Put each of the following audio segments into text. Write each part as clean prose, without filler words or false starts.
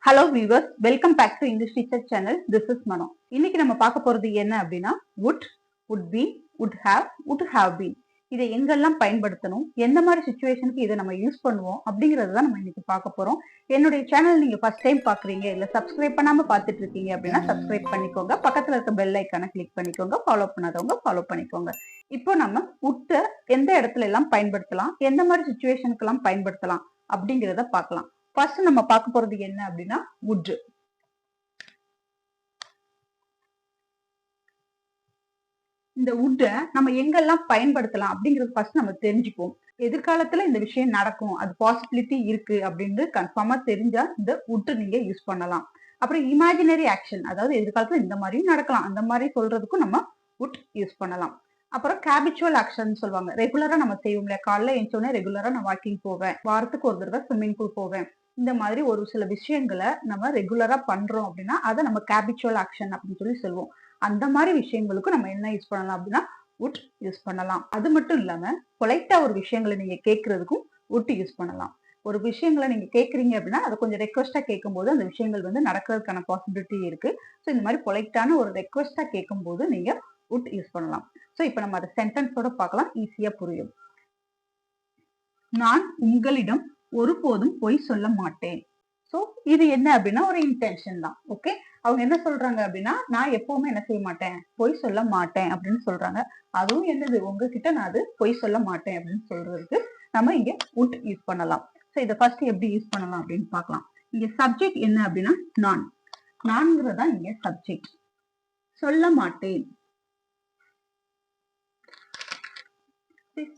Hello viewers, welcome back to English teacher channel. This is Mano. இன்னைக்கு நம்ம பார்க்க போறது என்ன அப்படின்னா would, would be, would have been. இதை எங்கெல்லாம் பயன்படுத்தணும், எந்த மாதிரி சுச்சுவேஷனுக்கு இதை நம்ம யூஸ் பண்ணுவோம் அப்படிங்கறத தான் நம்ம இன்னைக்கு பார்க்க போறோம். என்னுடைய சேனல் நீங்க ஃபர்ஸ்ட் டைம் பாக்குறீங்க இல்ல சப்ஸ்கிரைப் பண்ணாம பார்த்துட்டு இருக்கீங்க அப்படின்னா சப்ஸ்கிரைப் பண்ணிக்கோங்க. பக்கத்துல இருக்க பெல் ஐக்கான கிளிக் பண்ணிக்கோங்க. ஃபாலோ பண்ணாதவங்க ஃபாலோ பண்ணிக்கோங்க. இப்போ நம்ம would எந்த இடத்துல எல்லாம் பயன்படுத்தலாம், எந்த மாதிரி சுச்சுவேஷனுக்கு எல்லாம் பயன்படுத்தலாம் அப்படிங்கறத பார்க்கலாம். ஃபர்ஸ்ட் நம்ம பார்க்க போறது என்ன அப்படின்னா would. இந்த would நம்ம எங்கெல்லாம் பயன்படுத்தலாம் அப்படிங்கறது ஃபர்ஸ்ட் நம்ம தெரிஞ்சுக்குவோம். எதிர்காலத்துல இந்த விஷயம் நடக்கும், அது பாசிபிலிட்டி இருக்கு அப்படின்னு கன்ஃபார்மா தெரிஞ்சா இந்த would நீங்க யூஸ் பண்ணலாம். அப்புறம் இமேஜினரி ஆக்ஷன், அதாவது எதிர்காலத்துல இந்த மாதிரியும் நடக்கலாம், அந்த மாதிரி சொல்றதுக்கும் நம்ம would யூஸ் பண்ணலாம். அப்புறம் கேபிச்சுவல் ஆக்ஷன் சொல்லுவாங்க, ரெகுலரா நம்ம செய்வோம்ல, காலைல எழுந்தோடனே ரெகுலரா நான் வாக்கிங் போவேன், வாரத்துக்கு ஒரு தடவை ஸ்விம்மிங் பூல் போவேன், இந்த மாதிரி ஒரு சில விஷயங்களை நம்ம ரெகுலரா பண்றோம் அப்படின்னா அதை நம்ம கேபிச்சுவல் ஆக்ஷன் அப்படின்னு சொல்லி சொல்லுவோம். அந்த மாதிரி விஷயங்களுக்கும் நம்ம என்ன யூஸ் பண்ணலாம் அப்படின்னா would யூஸ் பண்ணலாம். அது மட்டும் இல்லாம பொலைட்டா ஒரு விஷயங்களை நீங்க கேட்கறதுக்கும் would யூஸ் பண்ணலாம். ஒரு விஷயங்களை நீங்க கேட்கறீங்க அப்படின்னா அதை கொஞ்சம் ரெக்வஸ்டா கேட்கும் போது அந்த விஷயங்கள் வந்து நடக்கிறதுக்கான பாசிபிலிட்டி இருக்கு. ஸோ இந்த மாதிரி பொலைட்டான ஒரு ரெக்வஸ்டா கேட்கும் போது நீங்க would யூஸ் பண்ணலாம். ஸோ இப்போ நம்ம அதை சென்டென்ஸோட பார்க்கலாம், ஈஸியா புரியும். நான் உங்களிடம் ஒருபோதும் பொய் சொல்ல மாட்டேன். சோ இது என்ன அப்படின்னா ஒரு இன்டென்ஷன் தான். ஓகே, அவங்க என்ன சொல்றாங்க அப்படின்னா நான் எப்பவுமே என்ன செய்ய மாட்டேன், பொய் சொல்ல மாட்டேன் அப்படின்னு சொல்றாங்க. அதுவும் என்னது, உங்ககிட்ட நான் அது பொய் சொல்ல மாட்டேன் அப்படின்னு சொல்றதுக்கு நம்ம இங்க would யூஸ் பண்ணலாம். சோ இதை ஃபர்ஸ்ட் எப்படி யூஸ் பண்ணலாம் அப்படின்னு பார்க்கலாம். இங்க சப்ஜெக்ட் என்ன அப்படின்னா நான்ங்கிறதா இங்க சப்ஜெக்ட். சொல்ல மாட்டேன்,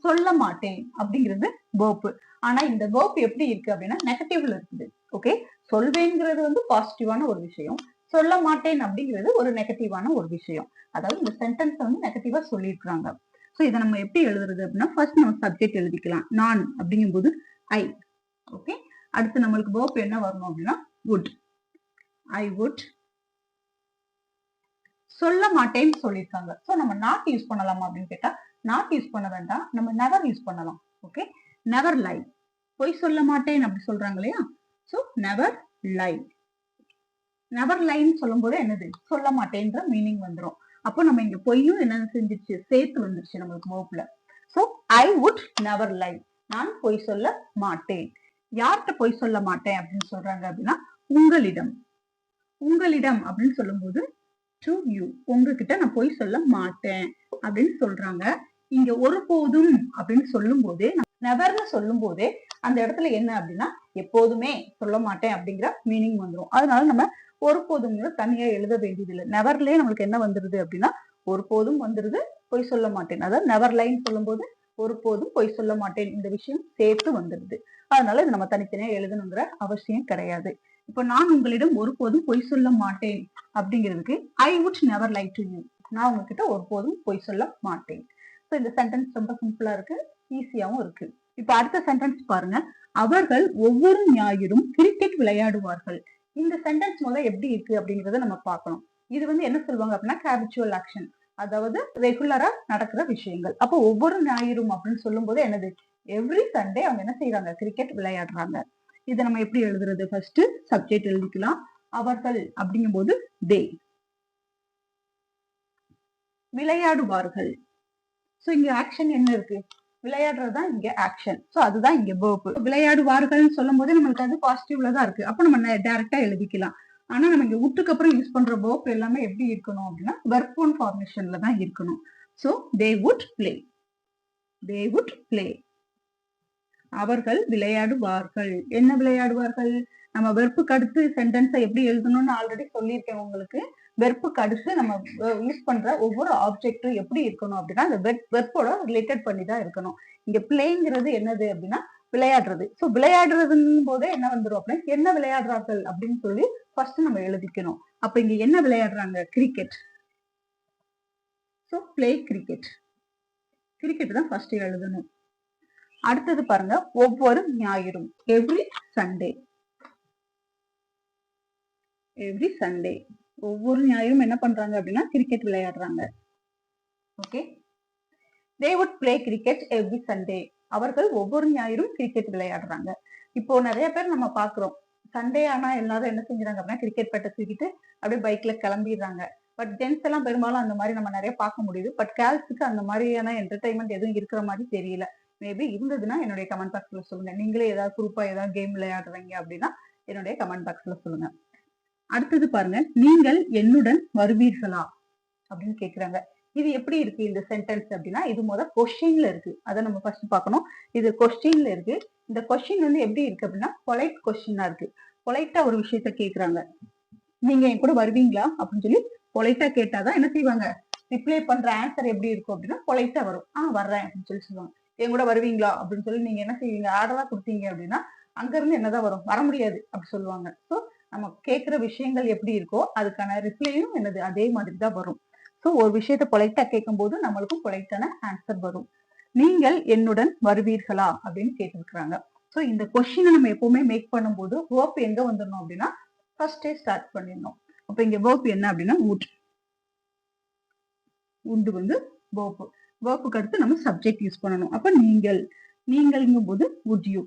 சொல்ல மாட்டேன் அப்படிங்கிறது verb. ஆனா இந்த verb எப்படி இருக்கு அப்படின்னா நெகட்டிவ்ல இருக்குது. ஓகே, சொல்வேங்கிறது வந்து பாசிட்டிவான ஒரு விஷயம், சொல்ல மாட்டேன் அப்படிங்கிறது ஒரு நெகட்டிவான ஒரு விஷயம். அதாவது இந்த சென்டென்ஸ் வந்து நெகட்டிவா சொல்லியிருக்காங்க. சோ இதை நம்ம எப்படி எழுதுறது அப்படின்னா ஃபர்ஸ்ட் நம்ம சப்ஜெக்ட் எழுதிக்கலாம், நான் அப்படிங்கும் போது ஐ. ஓகே, அடுத்து நம்மளுக்கு verb என்ன வரணும் அப்படின்னா would. I would. சொல்ல மாட்டேன்னு சொல்லியிருக்காங்க. சோ நம்ம நாட் யூஸ் பண்ணலாமா அப்படின்னு கேட்டா நாட் யூஸ் பண்ண வேண்டாம், நம்ம நெவர் யூஸ் பண்ணலாம். ஓகே, நெவர் லை, பொய் சொல்ல மாட்டேன் அப்படி சொல்றாங்க இல்லையா, சோ நெவர் லை. நெவர் லைன்னு சொல்லும் போது என்னது, சொல்ல மாட்டேன்ற மீனிங் வந்துடும். அப்போ நம்ம இங்க பொய்யும் என்ன செஞ்சிருச்சு, சேர்த்து வந்துருச்சு நம்மளுக்கு வேர்ப்ல. சோ ஐ வுட் நெவர் லை, நான் பொய் சொல்ல மாட்டேன். யார்கிட்ட பொய் சொல்ல மாட்டேன் அப்படின்னு சொல்றாங்க அப்படின்னா உங்களிடம். உங்களிடம் அப்படின்னு சொல்லும் போது டு யூ, உங்ககிட்ட நான் பொய் சொல்ல மாட்டேன் அப்படின்னு சொல்றாங்க. இங்க ஒருபோதும் அப்படின்னு சொல்லும் போதே, நெவர்னு சொல்லும் போதே அந்த இடத்துல என்ன அப்படின்னா எப்போதுமே சொல்ல மாட்டேன் அப்படிங்கிற மீனிங் வந்துடும். அதனால நம்ம ஒருபோதும் தனியா எழுத வேண்டியது இல்லை. நெவர்லயே நம்மளுக்கு என்ன வந்துருது அப்படின்னா ஒருபோதும் வந்துருது, பொய் சொல்ல மாட்டேன். அதாவது நெவர் லைன் சொல்லும் போது ஒருபோதும் பொய் சொல்ல மாட்டேன் இந்த விஷயம் சேர்த்து வந்துருது. அதனால இது நம்ம தனித்தனியா எழுதணுங்கிற அவசியம் கிடையாது. இப்ப நான் உங்களிடம் ஒருபோதும் பொய் சொல்ல மாட்டேன் அப்படிங்கிறதுக்கு I would never lie to you, நான் உங்ககிட்ட ஒருபோதும் பொய் சொல்ல மாட்டேன். ஸோ இந்த சென்டென்ஸ் ரொம்ப சிம்பிளா இருக்கு, ஈஸியாவும் இருக்கு. இப்ப அடுத்த சென்டென்ஸ் பாருங்க, அவர்கள் ஒவ்வொரு ஞாயிறும் கிரிக்கெட் விளையாடுவார்கள். இந்த சென்டென்ஸ் முதல்ல எப்படி இருக்கு அப்படிங்கறத நம்ம பார்க்கணும். இது வந்து என்ன சொல்லுவாங்க அப்படின்னா கேபிச்சுவல் ஆக்ஷன், அதாவது ரெகுலரா நடக்கிற விஷயங்கள். அப்போ ஒவ்வொரு ஞாயிறும் அப்படின்னு சொல்லும் போது என்னது, எவ்ரி சண்டே அவங்க என்ன செய்யறாங்க, கிரிக்கெட் விளையாடுறாங்க. இதை நம்ம எப்படி எழுதுறது, ஃபர்ஸ்ட் சப்ஜெக்ட் எழுதிக்கலாம், அவர்கள் அப்படிங்கும் போது தே. விளையாடுவார்கள், சோ இங்க ஆக்ஷன் என்ன இருக்கு, விளையாடுறதுதான் இங்க ஆக்ஷன். சோ அதுதான் இங்க verb. விளையாடுவார்கள் சொல்லும் போது நம்மளுக்கு அது பாசிட்டிவ்ல தான் இருக்கு, அப்ப நம்ம டைரக்டா எழுதிக்கலாம். ஆனா நம்ம இங்க வுட்டுக்கு அப்புறம் யூஸ் பண்ற verb எல்லாமே எப்படி இருக்கணும் அப்படின்னா verb form ஃபார்மேஷன்ல தான் இருக்கணும். So they would play, they would play. அவர்கள் விளையாடுவார்கள், என்ன விளையாடுவார்கள், நம்ம வெர்புக்கு அடுத்து சென்டென்ஸை எப்படி எழுதணும்னு ஆல்ரெடி சொல்லியிருக்கேன் உங்களுக்கு. வெர்புக்கு அடுத்து நம்ம யூஸ் பண்ற ஒவ்வொரு ஆப்ஜெக்டும் எப்படி இருக்கணும் அப்படின்னா அந்த வெர்போட ரிலேட்டட் பண்ணி தான் இருக்கணும். இங்க பிளேங்கிறது என்னது அப்படின்னா விளையாடுறது. சோ விளையாடுறதுன்னு போதே என்ன வந்துடும் அப்படின்னா என்ன விளையாடுறார்கள் அப்படின்னு சொல்லி ஃபர்ஸ்ட் நம்ம எழுதிக்கணும். அப்ப இங்க என்ன விளையாடுறாங்க, cricket. So play cricket, cricket தான் ஃபர்ஸ்ட் எழுதணும். அடுத்தது பாருங்க, ஒவ்வொரு ஞாயிறும் எவ்ரி சண்டே. எவ்ரி சண்டே, ஒவ்வொரு ஞாயிறும் என்ன பண்றாங்க அப்படின்னா கிரிக்கெட் விளையாடுறாங்க. Okay, they would play cricket every Sunday. அவர்கள் ஒவ்வொரு ஞாயிறும் கிரிக்கெட் விளையாடுறாங்க. இப்போ நிறைய பேர் நம்ம பாக்குறோம், சண்டே ஆனா எல்லாரும் என்ன செஞ்சுறாங்க அப்படின்னா கிரிக்கெட் பேட்டை தூக்கிட்டு அப்படியே பைக்ல கிளம்பிடுறாங்க. பட் ஜென்ஸ் எல்லாம் பெரும்பாலும் அந்த மாதிரி நம்ம நிறைய பார்க்க முடியுது. பட் கேர்ள்ஸுக்கு அந்த மாதிரியான என்டர்டைன்மெண்ட் எதுவும் இருக்கிற மாதிரி தெரியல. மேபி இருந்ததுன்னா என்னுடைய கமெண்ட் பாக்ஸ்ல சொல்லுங்க. நீங்களே ஏதாவது குரூப்பா ஏதாவது கேம் விளையாடுறீங்க அப்படின்னா என்னுடைய கமெண்ட் பாக்ஸ்ல சொல்லுங்க. அடுத்தது பாருங்க, நீங்கள் என்னுடன் வருவீர்களா அப்படின்னு கேக்குறாங்க. இது எப்படி இருக்கு இந்த சென்டென்ஸ் அப்படின்னா, இது கொஸ்டின்ல இருக்கு. அதை நம்ம ஃபர்ஸ்ட் பார்க்கணும். இது கொஸ்டின்ல இருக்கு. இந்த கொஸ்டின் வந்து எப்படி இருக்கு அப்படின்னா பொலைட் கொஸ்டினா இருக்கு. பொலைட்டா ஒரு விஷயத்த கேக்குறாங்க. நீங்க என் கூட வருவீங்களா அப்படின்னு சொல்லி பொலைட்டா கேட்டாதான் என்ன செய்வாங்க, ரிப்ளை பண்ற ஆன்சர் எப்படி இருக்கும் அப்படின்னா பொலைட்டா வரும். வர்றேன் அப்படின்னு சொல்லி சொல்லுவாங்க. என் கூட வருவீங்களா அப்படின்னு சொல்லி நீங்க என்ன செய்வீங்க, ஆர்டரா கொடுத்தீங்க அப்படின்னா அங்க இருந்து என்னதான் வரும், வர முடியாது அப்படி சொல்லுவாங்க. ஸோ நம்ம கேட்கிற விஷயங்கள் எப்படி இருக்கோ அதுக்கான ரிப்ளையும் என்னது அதே மாதிரி தான் வரும். ஸோ ஒரு விஷயத்த பொலைட்டா கேட்கும் போது நம்மளுக்கும் பொலைட்டான ஆன்சர் வரும். நீங்கள் என்னுடன் வருவீர்களா அப்படின்னு கேட்டிருக்கிறாங்க. ஸோ இந்த கொஸ்டினை நம்ம எப்பவுமே மேக் பண்ணும்போது வேர்ப் எங்க வந்துடணும் அப்படின்னா ஃபர்ஸ்டே ஸ்டார்ட் பண்ணிடணும். அப்ப இங்க வேர்ப் என்ன அப்படின்னா would. would வந்து வேர்ப். வேர்ப்புக்கு அடுத்து நம்ம சப்ஜெக்ட் யூஸ் பண்ணணும். அப்ப நீங்கள், நீங்கள்ங்கும் போது would you.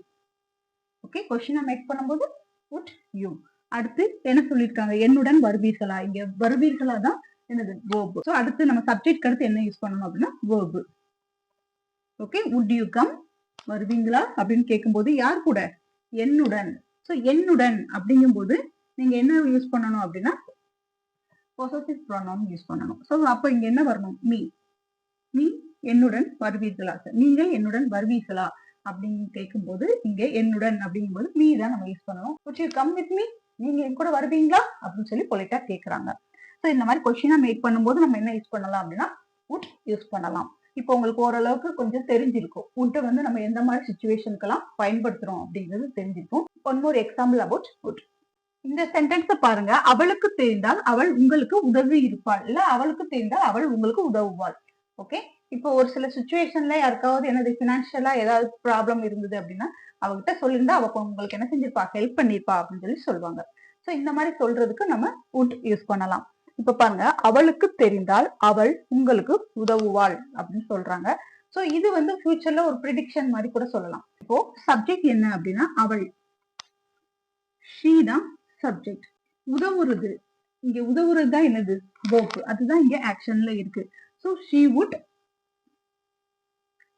ஓகே, கொஸ்டினை மேக் பண்ணும்போது would you. அடுத்து என்ன சொல்லியிருக்காங்க, என்னுடன் வருவீர்களா. இங்க வருவீர்களா தான் என்னது verb. சோ அடுத்து நம்ம சப்ஜெக்ட் அடுத்து என்ன யூஸ் பண்ணணும் அப்படின்னா verb. Okay, would you come, வருவீங்களா அப்படின்னு கேட்கும்போது யார் கூட, என்னுடன். சோ என்னுடன் அப்படிங்கும்போது நீங்க என்ன யூஸ் பண்ணணும் அப்படின்னா possessive pronoun யூஸ் பண்ணணும். சோ அப்ப இங்க என்ன வரணும், me. நீ என்னுடன் வருவீர்களா, நீங்கள் என்னுடன் வருவீர்களா அப்படின்னு கேட்கும்போது இங்க என்னுடன் அப்படிங்கும்போது me தான் நம்ம யூஸ் பண்ணணும். would you come with me, நீங்க என் கூட வருவீங்களா அப்படின்னு சொல்லி பொலைட்டா கேக்குறாங்க. சோ இந்த மாதிரி கொஸ்டினா மேக் பண்ணும்போது நம்ம என்ன யூஸ் பண்ணலாம் அப்படின்னா would யூஸ் பண்ணலாம். இப்போ உங்களுக்கு ஓரளவுக்கு கொஞ்சம் தெரிஞ்சிருக்கும் would வந்து நம்ம எந்த மாதிரி சிச்சுவேஷனுக்கெல்லாம் பயன்படுத்துறோம் அப்படிங்கிறது தெரிஞ்சிருக்கும். One more example about would. இந்த சென்டென்ஸ பாருங்க, அவளுக்கு தெரிந்தால் அவள் உங்களுக்கு உதவி இருப்பாள், இல்ல அவளுக்கு தெரிந்தால் அவள் உங்களுக்கு உதவுவாள். ஓகே, இப்போ ஒரு சில சிச்சுவேஷன்ல யாருக்காவது என்னது பினான்சியலா ஏதாவது ப்ராப்ளம் இருந்தது அப்படின்னா அவகிட்ட சொல்லியிருந்தா அவ உங்களுக்கு என்ன செஞ்சிருப்பா, ஹெல்ப் பண்ணிருப்பா அப்படின்னு சொல்லி சொல்லுவாங்க. சோ இந்த மாதிரி சொல்றதுக்கு நம்ம would யூஸ் பண்ணலாம். இப்ப பாருங்க, அவளுக்கு தெரிந்தால் அவள் உங்களுக்கு உதவுவாள் அப்படின்னு சொல்றாங்க. சோ இது வந்து ஃபியூச்சர்ல ஒரு ப்ரிடிக்ஷன் மாதிரி கூட சொல்லலாம். இப்போ சப்ஜெக்ட் என்ன அப்படின்னா அவள், she தான் சப்ஜெக்ட். உதவுறது, இங்க உதவுறது தான் என்னது verb. அதுதான் இங்க ஆக்ஷன்ல இருக்கு. சோ she would,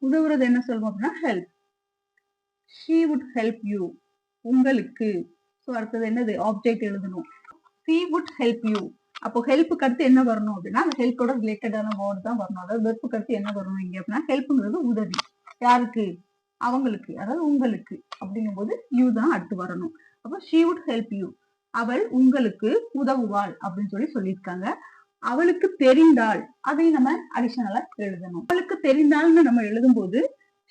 உதவுறது என்ன சொல்லுவோம் அப்படின்னா help. she would help you, உங்களுக்கு. சோ அடுத்தது என்னது ஆப்ஜெக்ட் எழுதணும். she would help you. அப்போ ஹெல்ப்புக்கு அடுத்து என்ன வரணும் அப்படின்னா அந்த ஹெல்ப்போட ரிலேட்டடான வேர்ட் தான் வரணும். அதாவது வெர்ப்புக்கு அடுத்து என்ன வரணும் இங்க அப்படின்னா ஹெல்ப்ங்கிறது உதவி. யாருக்கு, அவங்களுக்கு, அதாவது உங்களுக்கு அப்படிங்கும் போது யூ தான் அடுத்து வரணும். அப்போ she would help you, அவள் உங்களுக்கு உதவுவாள் அப்படின்னு சொல்லி சொல்லியிருக்காங்க. அவளுக்கு தெரிந்தால் அதை நம்ம அடிஷனலா எழுதணும். அவளுக்கு தெரிந்தால்னு நம்ம எழுதும் போது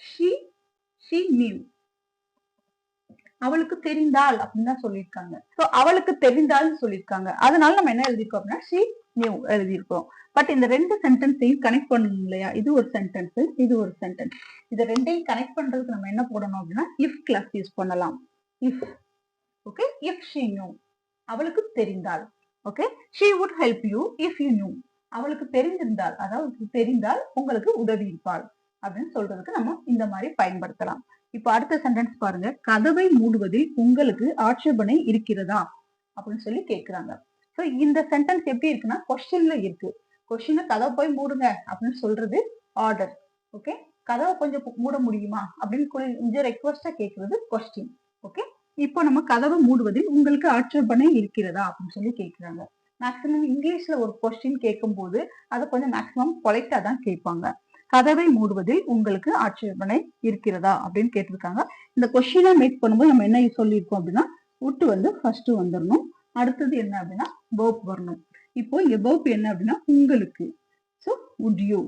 she knew, அவளுக்கு தெரிந்தால் அப்படின்னு தான் சொல்லியிருக்காங்க. சோ அவளுக்கு தெரிந்தால்னு சொல்லியிருக்காங்க, அதனால நம்ம என்ன எழுதிருக்கோம் அப்படின்னா she knew எழுதியிருக்கோம். பட் இந்த ரெண்டு சென்டென்ஸையும் கனெக்ட் பண்ணணும் இல்லையா, இது ஒரு சென்டென்ஸ், இது ஒரு சென்டென்ஸ். இது ரெண்டையும் கனெக்ட் பண்றதுக்கு நம்ம என்ன போடணும் அப்படின்னா if கிளாஸ் யூஸ் பண்ணலாம். if. Okay, if she knew, அவளுக்கு தெரிந்தால். Okay, she would help you if you knew, அவளுக்கு தெரிந்திருந்தால், அதாவது தெரிந்தால் உங்களுக்கு உதவி இருப்பாள் அப்படின்னு சொல்றதுக்கு நம்ம இந்த மாதிரி பயன்படுத்தலாம். இப்ப அடுத்த சென்டென்ஸ் பாருங்க, கதவை மூடுவதில் உங்களுக்கு ஆட்சேபனை இருக்கிறதா அப்படின்னு சொல்லி கேக்குறாங்க. சோ இந்த சென்டென்ஸ் எப்படி இருக்குன்னா கொஸ்டின்ல இருக்கு. கொஸ்டின் கதவை போய் மூடுங்க அப்படின்னு சொல்றது ஆர்டர். ஓகே, கதவை கொஞ்சம் மூட முடியுமா அப்படின்னு கொஞ்சம் ரெக்வஸ்டா கேக்குறது கொஸ்டின். ஓகே, இப்போ நம்ம கதவை மூடுவதில் உங்களுக்கு ஆட்சேபனை இருக்கிறதா அப்படின்னு சொல்லி கேக்குறாங்க. மேக்சிமம் இங்கிலீஷ்ல ஒரு கொஸ்டின் கேட்கும் போது அதை கொஞ்சம் மேக்சிமம் பொலைட்டா தான் கேட்பாங்க. கதவை மூடுவதில் உங்களுக்கு ஆட்சேபனை இருக்கிறதா அப்படின்னு கேட்டிருக்காங்க. இந்த கொஸ்டினை மேக் பண்ணும்போது நம்ம என்ன சொல்லியிருக்கோம் அப்படின்னா would வந்து ஃபர்ஸ்ட் வந்துடணும். அடுத்தது என்ன அப்படின்னா verb வரணும். இப்போ இங்க verb என்ன அப்படின்னா உங்களுக்கு. So would you.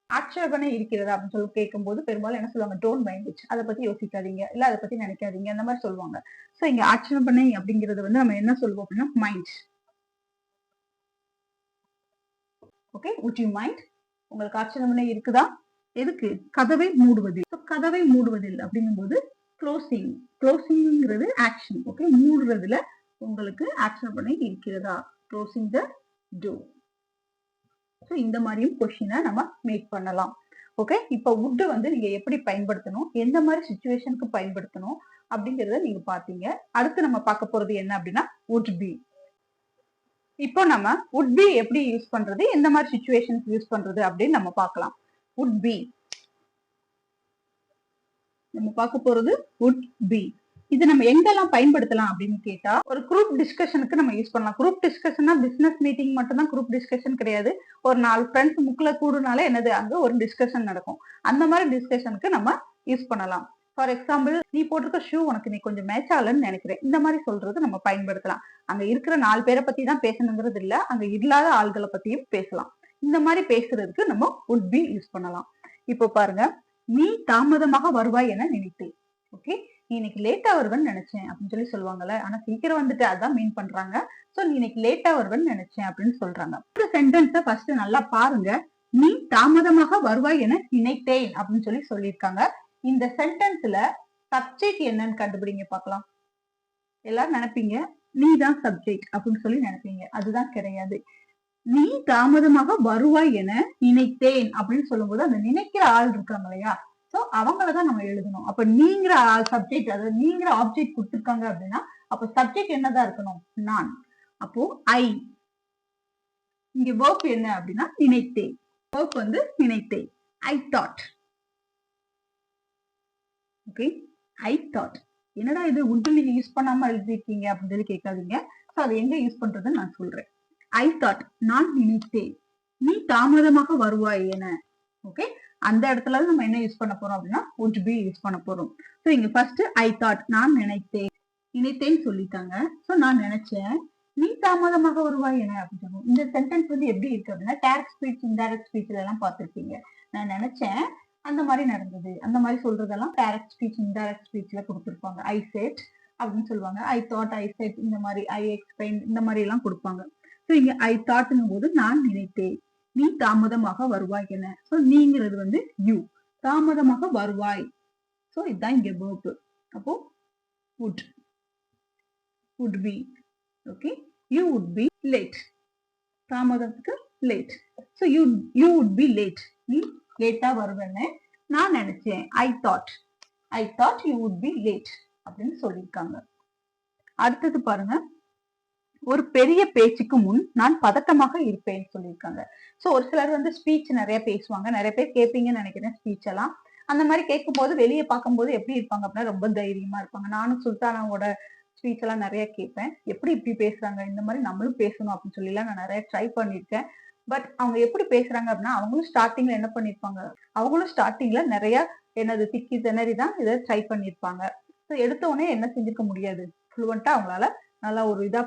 ஆட்சேபனை இருக்கிறதா அப்படின்னு சொல்லி கேட்கும்போது பெரும்பாலும் என்ன சொல்லுவாங்க, டோன்ட் மைண்ட் இட், அதை பத்தி யோசிக்காதீங்க, இல்ல அதை பத்தி நினைக்காதீங்க, அந்த மாதிரி சொல்லுவாங்க. சோ இங்க ஆட்சேபனை அப்படிங்கறது வந்து நம்ம என்ன சொல்லுவோம் அப்படின்னா mind. Okay, would you mind, உங்களுக்கு ஆட்சேபனை இருக்குதா, எதுக்கு, கதவை மூடுவதில். கதவை மூடுவதில் அப்படிங்கும்போது க்ளோசிங். க்ளோசிங்கிறது ஆக்ஷன். ஓகே, மூடுறதுல உங்களுக்கு ஆட்சேபனை இருக்கிறதா, க்ளோசிங் த டோர். ஸோ இந்த மாதிரியும் கொஸ்டினை நம்ம மேக் பண்ணலாம். ஓகே, இப்போ would வந்து நீங்க எப்படி பயன்படுத்தணும், எந்த மாதிரி சிச்சுவேஷனுக்கு பயன்படுத்தணும், அப்படிங்கறத நீங்க பாத்தீங்க. அடுத்து நம்ம பார்க்க போறது என்ன அப்படின்னா would be. இப்போ நம்ம would be எப்படி யூஸ் பண்றது, எந்த மாதிரி சிச்சுவேஷன்ஸ் யூஸ் பண்றது அப்படின்னு நம்ம பார்க்கலாம். would be நம்ம பார்க்க போறது would be. இது நம்ம எங்கெல்லாம் பயன்படுத்தலாம் அப்படின்னு கேட்டா, ஒரு குரூப் டிஸ்கஷனுக்கு நம்ம யூஸ் பண்ணலாம். குரூப் டிஸ்கஷன்னா பிசினஸ் மீட்டிங் மட்டும் தான் குரூப் டிஸ்கஷன் கிடையாது. ஒரு 4 ஃப்ரெண்ட்ஸ் முக்குல கூடுனாலே என்னது, அங்க ஒரு டிஸ்கஷன் நடக்கும். அந்த மாதிரி டிஸ்கஷனுக்கு நம்ம யூஸ் பண்ணலாம். ஃபார் எக்ஸாம்பிள், நீ போட்டிருக்க ஷூ உனக்கு நீ கொஞ்சம் மேட்ச் ஆகலன்னு நினைக்கிறேன், இந்த மாதிரி சொல்றது நம்ம பயன்படுத்தலாம். அங்க இருக்கிற 4 பேரை பத்தி தான் பேசணுங்கிறது இல்ல, அங்க இல்லாத ஆள்களை பத்தியும் பேசலாம். இந்த மாதிரி பேசுறதுக்கு நம்ம would be யூஸ் பண்ணலாம். இப்போ பாருங்க, நீ தாமதமாக வருவாய் என நினைத்தேன். ஓகே, நீ இன்னைக்கு லேட்டா வருவேன்னு நினைச்சேன் அப்படின்னு சொல்லி சொல்லுவாங்கல்ல, ஆனா சீக்கிரம் வந்துட்டு அதான் மீன் பண்றாங்க. சோ நீ இன்னைக்கு லேட்டா வருவேன்னு நினைச்சேன் அப்படின்னு சொல்றாங்க. இந்த சென்டென்ஸ ஃபர்ஸ்ட் நல்லா பாருங்க. நீ தாமதமாக வருவாய் என நினைத்தேன் அப்படின்னு சொல்லி சொல்லியிருக்காங்க. இந்த சென்டென்ஸ்ல சப்ஜெக்ட் என்னன்னு கண்டுபிடிங்க பார்க்கலாம். எல்லாரும் நினைப்பீங்க நீ தான் சப்ஜெக்ட் அப்படின்னு சொல்லி நினைப்பீங்க. அதுதான் கிடையாது. நீ தாமதமாக வருவாய் என நினைத்தேன் அப்படின்னு சொல்லும்போது அந்த நினைக்கிற ஆள் இருக்காங்க இல்லையா, சோ அவங்களதான் நம்ம எழுதணும். அப்ப நீங்கிற சப்ஜெக்ட், அதாவது நீங்கிற ஆப்ஜெக்ட் கொடுத்திருக்காங்க அப்படின்னா அப்ப சப்ஜெக்ட் என்னதான் இருக்கணும், நான். அப்போ ஐ. இங்க வேர்ப் என்ன அப்படின்னா நினைத்தேன். வேர்ப் வந்து நினைத்தேன். I thought. Okay, I thought. என்னடா இது would நீங்க யூஸ் பண்ணாம எழுதிருக்கீங்க அப்படின்னு சொல்லி கேட்காதீங்க. சோ அதை எங்க யூஸ் பண்றதுன்னு நான் சொல்றேன். ஐ தாட், நான் நினைத்தேன். நீ தாமதமாக வருவாய் என. ஓகே, அந்த இடத்துல நம்ம என்ன யூஸ் பண்ண போறோம் அப்படின்னா would be யூஸ் பண்ண போறோம். சோ இங்க ஃபர்ஸ்ட் ஐ தாட், நான் நினைத்தேன். நினைத்தேன்னு சொல்லிட்டாங்க. சோ நான் நினைச்சேன் நீ தாமதமாக வருவாய் என அப்படின்னு சொல்லுவோம். இந்த சென்டென்ஸ் வந்து எப்படி இருக்கு அப்படின்னா டைரக்ட் ஸ்பீச், இன்டைரக்ட் ஸ்பீச்ல எல்லாம் பார்த்திருப்பீங்க. நான் நினைச்சேன் அந்த மாதிரி நடந்தது, அந்த மாதிரி சொல்றதெல்லாம் டைரக்ட் ஸ்பீச், இன்டைரக்ட் ஸ்பீச்ல கொடுத்திருப்பாங்க. ஐ செட் அப்படின்னு சொல்லுவாங்க. ஐ தாட், ஐ செட், இந்த மாதிரி ஐ எக்ஸ்பிளைன், இந்த மாதிரி எல்லாம் கொடுப்பாங்க. சோ இங்க ஐ தாட்ங்கும் போது நான் நினைத்தேன் நீ தாமதமாக வருவாய் என. சோ நீங்கிறது வந்து யூ, தாமதமாக வருவாய். சோ இதுதான் இங்க verb. அப்போ would be. Okay, you would be late. தாமதத்துக்கு late. so you would be late. நீ லேட்டா வருவேன்னு நான் நினைச்சேன். I thought you would be late அப்படின்னு சொல்லியிருக்காங்க. அடுத்தது பாருங்க, ஒரு பெரிய பேச்சுக்கு முன் நான் பதட்டமாக இருப்பேன்னு சொல்லியிருக்காங்க. சோ ஒரு சிலர் வந்து ஸ்பீச் நிறைய பேசுவாங்க, நிறைய பேர் கேட்பீங்கன்னு நினைக்கிறேன் ஸ்பீச் எல்லாம். அந்த மாதிரி கேட்கும் போது வெளியே பார்க்கும்போது எப்படி இருப்பாங்க அப்படின்னா ரொம்ப தைரியமா இருப்பாங்க. நானும் சுல்தானாவோட ஸ்பீச் எல்லாம் நிறைய கேட்பேன். எப்படி இப்படி பேசுறாங்க, இந்த மாதிரி நம்மளும் பேசணும் அப்படின்னு சொல்லி எல்லாம் நான் நிறைய ட்ரை பண்ணிருக்கேன். பட் அவங்க எப்படி பேசுறாங்க அப்படின்னா அவங்களும் ஸ்டார்டிங்ல என்ன பண்ணிருப்பாங்க, அவங்களும் ஸ்டார்டிங்ல நிறைய என்னது திக்கி திணறி தான் இதை ட்ரை பண்ணிருப்பாங்க. ஸோ எடுத்த உடனே என்ன செஞ்சிருக்க முடியாது, ஃப்ளூவெண்டா அவங்களால நல்லா ஒரு இதா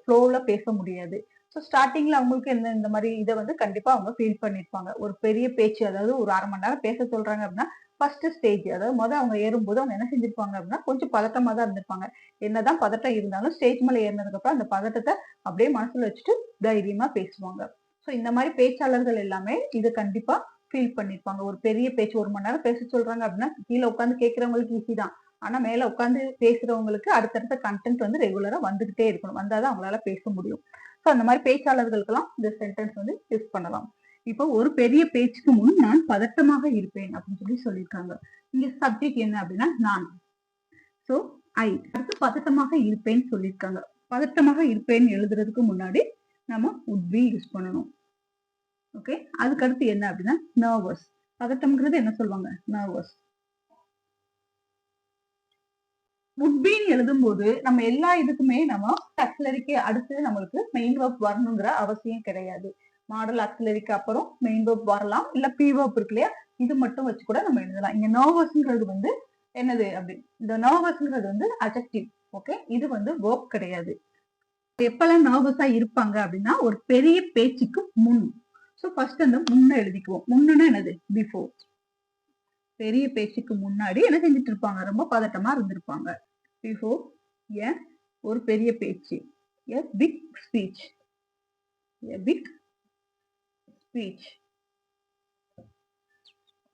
ஃப்ளோல பேச முடியாது. ஸோ ஸ்டார்டிங்ல அவங்களுக்கு இந்த மாதிரி இதை வந்து கண்டிப்பா அவங்க ஃபீல் பண்ணிருப்பாங்க. ஒரு பெரிய பேச்சு, அதாவது ஒரு 1/2 மணி நேரம் பேச சொல்றாங்க அப்படின்னா ஃபர்ஸ்ட் ஸ்டேஜ், அதாவது அவங்க ஏறும்போது அவங்க என்ன செஞ்சிருப்பாங்க அப்படின்னா கொஞ்சம் பதட்டமா தான் இருந்திருப்பாங்க. என்னதான் பதட்டம் இருந்தாலும் ஸ்டேஜ் மேல ஏறினதுக்கு அப்புறம் அந்த பதட்டத்தை அப்படியே மனசுல வச்சுட்டு தைரியமா பேசுவாங்க. ஸோ இந்த மாதிரி பேச்சாளர்கள் எல்லாமே இது கண்டிப்பா ஃபீல் பண்ணிருப்பாங்க. ஒரு பெரிய பேச்சு 1 மணி நேரம் பேச சொல்றாங்க அப்படின்னா கீழே உட்காந்து கேட்கறவங்களுக்கு ஈஸி தான். ஆனா மேல உட்காந்து பேசுறவங்களுக்கு அடுத்தடுத்த கண்டென்ட் வந்து ரெகுலரா வந்துகிட்டே இருக்கணும், வந்தாதான் அவங்களால பேச முடியும். ஸோ அந்த மாதிரி பேச்சாளர்களுக்கெல்லாம் இந்த சென்டென்ஸ் வந்து யூஸ் பண்ணலாம். இப்போ ஒரு பெரிய பேச்சுக்கு முன் நான் பதட்டமாக இருப்பேன் அப்படின்னு சொல்லி சொல்லியிருக்காங்க. இங்க சப்ஜெக்ட் என்ன அப்படின்னா நான். So I. அடுத்து பதட்டமாக இருப்பேன்னு சொல்லியிருக்காங்க. பதட்டமாக இருப்பேன்னு எழுதுறதுக்கு முன்னாடி நம்ம would be யூஸ் பண்ணணும். ஓகே, அதுக்கு அடுத்து என்ன அப்படின்னா நர்வஸ். பதட்டம்ங்கிறது என்ன சொல்லுவாங்க, நர்வஸ். would be எழுதும் போது நம்ம எல்லா இதுக்குமே நம்ம ஆக்சிலரிக்கு அடுத்து நம்மளுக்கு மெயின் வெர்ப் வரணுங்கிற அவசியம் கிடையாது. மாடல் ஆக்சிலரிக்கு அப்புறம் மெயின் வெர்ப் வரலாம், இல்ல பி வெர்ப் இருக்கு இல்லையா, இது மட்டும் வச்சு கூட நம்ம எழுதலாம். இங்க நர்வஸ்ங்கிறது வந்து என்னது அப்படி, இந்த நர்வஸ்ங்கிறது வந்து அட்ஜெக்டிவ். ஓகே, இது வந்து வெர்ப் கிடையாது. எப்பெல்லாம் நர்வஸா இருப்பாங்க அப்படின்னா ஒரு பெரிய பேச்சுக்கு முன். சோ ஃபர்ஸ்ட் அந்த முன்ன எழுதிக்குவோம். முன்னுன்னா என்னது, பிஃபோர். பெரிய பேச்சுக்கு முன்னாடி என்ன செஞ்சுட்டு இருப்பாங்க, ரொம்ப பதட்டமா இருந்திருப்பாங்க. பிஃபோர் ஒரு பெரிய பேச்சு, a big speech.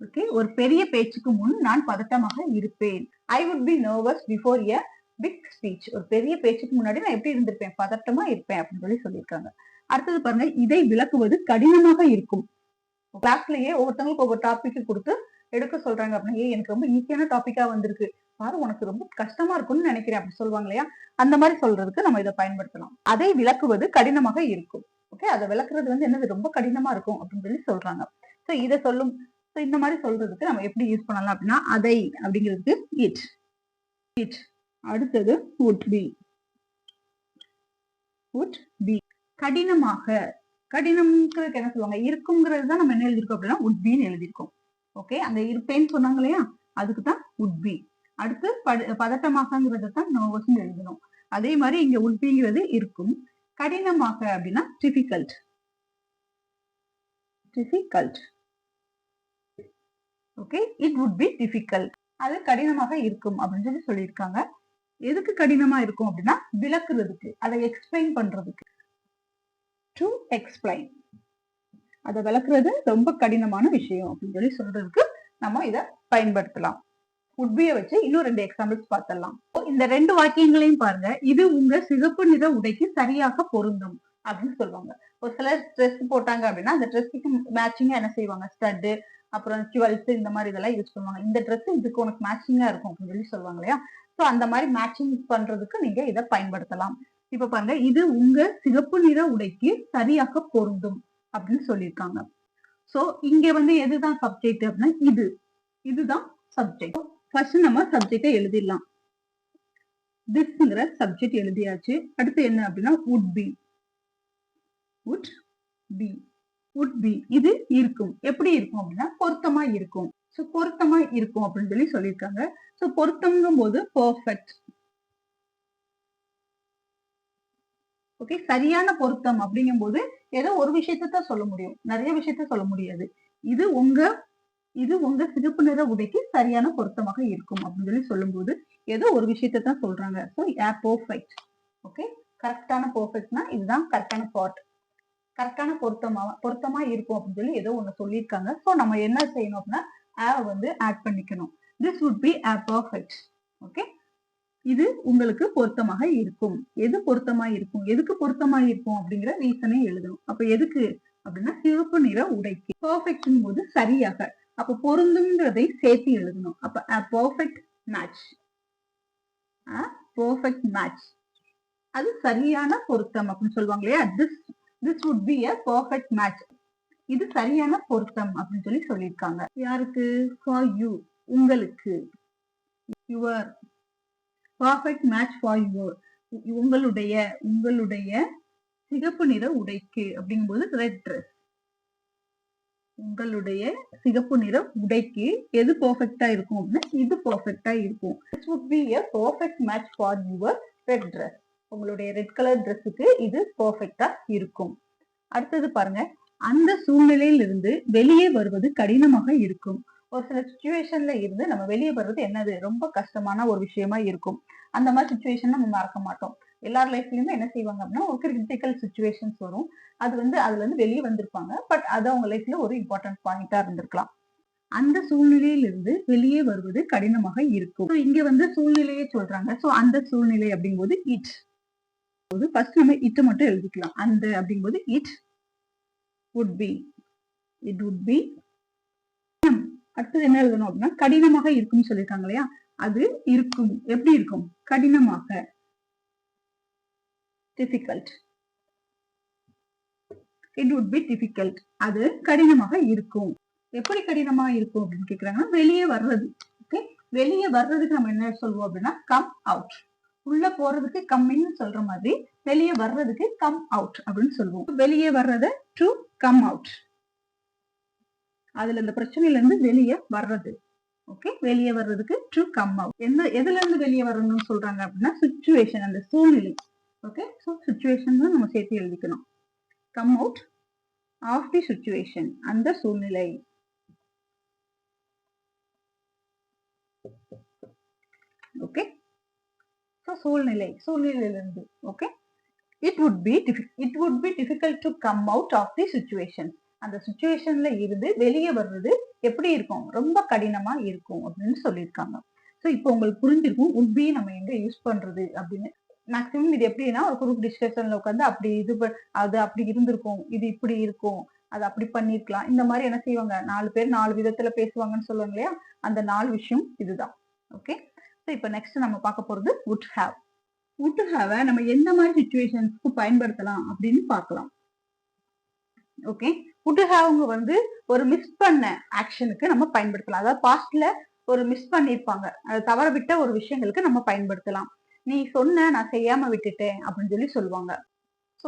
ஓகே, ஒரு பெரிய பேச்சுக்கு முன் நான் பதட்டமாக இருப்பேன். I would be nervous before a big speech. ஒரு பெரிய பேச்சுக்கு முன்னாடி நான் எப்படி இருந்திருப்பேன், பதட்டமா இருப்பேன் அப்படின்னு சொல்லி சொல்லியிருக்காங்க. அடுத்தது பாருங்க, இதை விளக்குவது கடினமாக இருக்கும். கிளாஸ்லயே ஒவ்வொருத்தவங்களுக்கு ஒவ்வொரு டாபிக் கொடுத்து எடுக்க சொல்றாங்க அப்படின்னா எனக்கு ரொம்ப ஈஸியான டாபிக்கா வந்திருக்கு, பாரு உனக்கு ரொம்ப கஷ்டமா இருக்கும்னு நினைக்கிறேன் அப்படி சொல்லுவாங்க இல்லையா, அந்த மாதிரி சொல்றதுக்கு நம்ம இதை பயன்படுத்தலாம். அதை விளக்குவது கடினமாக இருக்கும். ஓகே, அதை விளக்குறது வந்து என்னது ரொம்ப கடினமா இருக்கும் அப்படின்னு சொல்லி சொல்றாங்க. சோ இதை சொல்லும் இந்த மாதிரி சொல்றதுக்கு நம்ம எப்படி யூஸ் பண்ணலாம் அப்படின்னா, அதை அப்படிங்கிறதுக்கு இட் இட். அடுத்தது would be would be. கடினமாக, கடினம்ங்கிறதுக்கு என்ன சொல்லுவாங்க, இருக்குங்கிறது தான் நம்ம என்ன எழுதிருக்கோம் அப்படின்னா would be ன்னு எழுதிருக்கோம். ஓகே, அந்த இருப்பேன்னு சொன்னாங்க இல்லையா, அதுக்கு தான் would be. அடுத்து பதட்டமாகங்கிறது தான் நர்வஸ் எழுதணும். அதே மாதிரி இங்க would beங்கிறது இருக்கும். கடினமாக அப்படின்னா difficult difficult. Okay, it would be difficult. அது கடினமாக இருக்கும் அப்படின்னு சொல்லி சொல்லியிருக்காங்க. எதுக்கு கடினமா இருக்கும் அப்படின்னா விளக்குறதுக்கு, அதை எக்ஸ்பிளைன் பண்றதுக்கு. டு எக்ஸ்பிளைன், அதை விளக்குறது ரொம்ப கடினமான விஷயம் அப்படின்னு சொல்லி சொல்றதுக்கு நம்ம இதை பயன்படுத்தலாம். would be வச்சு இன்னும் 2 எக்ஸாம்பிள்ஸ் பார்த்துடலாம். இந்த 2 வாக்கியங்களையும் பாருங்க. இது உங்க சிகப்பு நிற உடைக்கு சரியாக பொருந்தும் அப்படின்னு சொல்லுவாங்க. ஒரு சிலர் ட்ரெஸ் போட்டாங்க அப்படின்னா அந்த ட்ரெஸ்ஸுக்கு மேட்சிங்கா என்ன செய்வாங்க, ஸ்டட், அப்புறம் ஜுவல்ஸ், இந்த மாதிரி இதெல்லாம் யூஸ் பண்ணுவாங்க. இந்த ட்ரெஸ் இதுக்கு உனக்கு மேட்சிங்கா இருக்கும் அப்படின்னு சொல்லி சொல்லுவாங்க இல்லையா. சோ அந்த மாதிரி மேட்சிங் பண்றதுக்கு நீங்க இதை பயன்படுத்தலாம். இப்ப பாருங்க, இது உங்க சிகப்பு நிற உடைக்கு சரியாக பொருந்தும் அப்படின்னு சொல்லியிருக்காங்க. சோ இங்க வந்து எதுதான் சப்ஜெக்ட் அப்படின்னா இதுதான் சப்ஜெக்ட். ஃபர்ஸ்ட் நம்ம சப்ஜெக்டை எழுதிடலாம். திஸ்ங்கிற சப்ஜெக்ட் எழுதியாச்சு. அடுத்து என்ன அப்படின்னா would be would be would be. இது இருக்கும். எப்படி இருக்கும் அப்படின்னா பொருத்தமா இருக்கும். சோ பொருத்தமா இருக்கும் அப்படின்னு சொல்லி சொல்லியிருக்காங்க. சோ பொருத்தம்ங்கும் போது பெர்ஃபெக்ட். ஓகே, சரியான பொருத்தம் அப்படிங்கும் போது ஏதோ ஒரு விஷயத்தை தான் சொல்ல முடியும், நிறைய விஷயத்த சொல்ல முடியாது. இது உங்க சிகப்பு நிற உடைக்கு சரியான பொருத்தமாக இருக்கும் அப்படின்னு சொல்லி சொல்லும்போது ஏதோ ஒரு விஷயத்தை தான் சொல்றாங்க. So perfect. ஓகே, கரெக்டான பெர்ஃபெக்ட்னா இதுதான் கரெக்டான பார்ட். கரெக்டான பொருத்தமா இருக்கும் அப்படின்னு சொல்லி ஏதோ ஒண்ணு சொல்லியிருக்காங்க. ஸோ நம்ம என்ன செய்யணும் அப்படின்னா வந்து ஆட் பண்ணிக்கணும். This would be a perfect. Okay, இது உங்களுக்கு பொருத்தமாக இருக்கும். எது பொருத்தமா இருக்கும், எதுக்கு பொருத்தமா இருக்கும் அப்படிங்கிற ரீசனை எழுதணும். அப்ப எதுக்கு அப்படின்னா சிவப்பு நிற உடைக்கு. பெர்ஃபெக்ட்ங்கும் போது சரியாக, அப்ப பொருந்தும்ன்றதை சேர்த்து எழுதணும். அப்ப a perfect match. a perfect match, அது சரியான பொருத்தம் அப்படின்னு சொல்லுவாங்க இல்லையா. this would be a perfect match. இது சரியான பொருத்தம் அப்படின்னு சொல்லி சொல்லியிருக்காங்க. யாருக்கு? for you, உங்களுக்கு. your perfect match for your, உங்களுடைய சிகப்பு நிற உடைக்கு அப்படிங்கும்போது ரெட் ட்ரெஸ். உங்களுடைய சிகப்பு நிற உடைக்கு எது பெர்ஃபெக்ட்டா இருக்கும் அப்படின்னா இது பெர்ஃபெக்ட்டா இருக்கும். This would be a perfect match for your red dress. உங்களுடைய ரெட் கலர் ட்ரெஸ்ஸுக்கு இது பெர்ஃபெக்ட்டா இருக்கும். அடுத்தது பாருங்க, அந்த சூழ்நிலையில் இருந்து வெளியே வருவது கடினமாக இருக்கும். ஒரு சில சுச்சுவேஷன்ல இருந்து நம்ம வெளியே வர்றது என்னது ரொம்ப கஷ்டமான ஒரு விஷயமா இருக்கும். அந்த மாதிரி சுச்சுவேஷன் நம்ம மறக்க மாட்டோம். எல்லார் லைஃப்லயுமே என்ன செய்வாங்க அப்படின்னா ஒரு கிரிட்டிக்கல் சுச்சுவேஷன்ஸ் வரும். அது வந்து அதுல இருந்து வெளியே வந்திருப்பாங்க. பட் அது அவங்க லைஃப்ல ஒரு இம்பார்ட்டன்ட் பாயிண்டா இருந்திருக்கலாம். அந்த சூழ்நிலையிலிருந்து வெளியே வருவது கடினமாக இருக்கும். இங்க வந்து சூழ்நிலையே சொல்றாங்க. சோ அந்த சூழ்நிலை அப்படிங்கும்போது இட். ஃபர்ஸ்ட் நம்ம இட் மட்டும் எழுதிக்கலாம். அந்த அப்படிங்கும்போது it would be. it would be. அடுத்தது என்ன எழுதணும் அப்படின்னா கடினமாக இருக்கும்னு சொல்லியிருக்காங்க இல்லையா, அது இருக்கும். எப்படி இருக்கும்? கடினமாக. difficult. it would be difficult. அது கடினமாக இருக்கும். எப்படி கடினமா இருக்கும் அப்படின்னு கேக்குறாங்கன்னா வெளியே வர்றது. ஓகே, வெளியே வர்றதுக்கு நம்ம என்ன சொல்லுவோம் அப்படின்னா கம் அவுட். உள்ள போறதுக்கு கம் இன் சொல்ற மாதிரி வெளியே வர்றதுக்கு கம் அவுட் அப்படின்னு சொல்லுவோம். வெளியே வர்றது டு கம் அவுட். அதுல இந்த பிரச்சனையில இருந்து வெளியே வர்றது. ஓகே, வெளியே வர்றதுக்கு டு கம் அவுட். எதுல இருந்து வெளியே வரணும்னு சொல்றாங்க அப்படின்னா சிச்சுவேஷன், அந்த சூழ்நிலை. ஓகே, சோ சிச்சுவேஷன் நம்ம சேர்த்து எழுதிக்கணும். Come out of the situation, அந்த சூழ்நிலை. ஓகே, சோ சூழ்நிலையிலிருந்து. Okay, it would be difficult to come out of the situation. அந்த சிச்சுவேஷன்ல இருந்து வெளியே வர்றது எப்படி இருக்கும்? ரொம்ப கடினமா இருக்கும் அப்படின்னு சொல்லியிருக்காங்க. சோ இப்போ உங்களுக்கு புரிஞ்சிருக்கும் would be நம்ம எங்க யூஸ் பண்றது அப்படின்னு. மேக்ஸிமம் இது எப்படின்னா ஒரு குரூப் டிஸ்கஷன்ல உட்காந்து அப்படி அது அப்படி இருந்திருக்கும், இது இப்படி இருக்கும், அது அப்படி பண்ணிருக்கலாம், இந்த மாதிரி என்ன செய்வாங்க, 4 பேர் 4 விதத்துல பேசுவாங்கன்னு சொல்லுவாங்க இல்லையா, அந்த 4 விஷயம் இதுதான். ஓகே, இப்ப நெக்ஸ்ட் நம்ம பார்க்க போறது would have. would have நம்ம எந்த மாதிரி சிச்சுவேஷன்ஸ்க்கு பயன்படுத்தலாம் அப்படின்னு பார்க்கலாம். ஓகே, would have வந்து ஒரு மிஸ் பண்ண ஆக்ஷனுக்கு நம்ம பயன்படுத்தலாம். அதாவது பாஸ்ட்ல ஒரு மிஸ் பண்ணிருப்பாங்க, அது தவற விட்ட ஒரு விஷயங்களுக்கு நம்ம பயன்படுத்தலாம். நீ சொன்ன நான் செய்யாம விட்டுட்டேன் அப்படின்னு சொல்லி சொல்லுவாங்க. ஸோ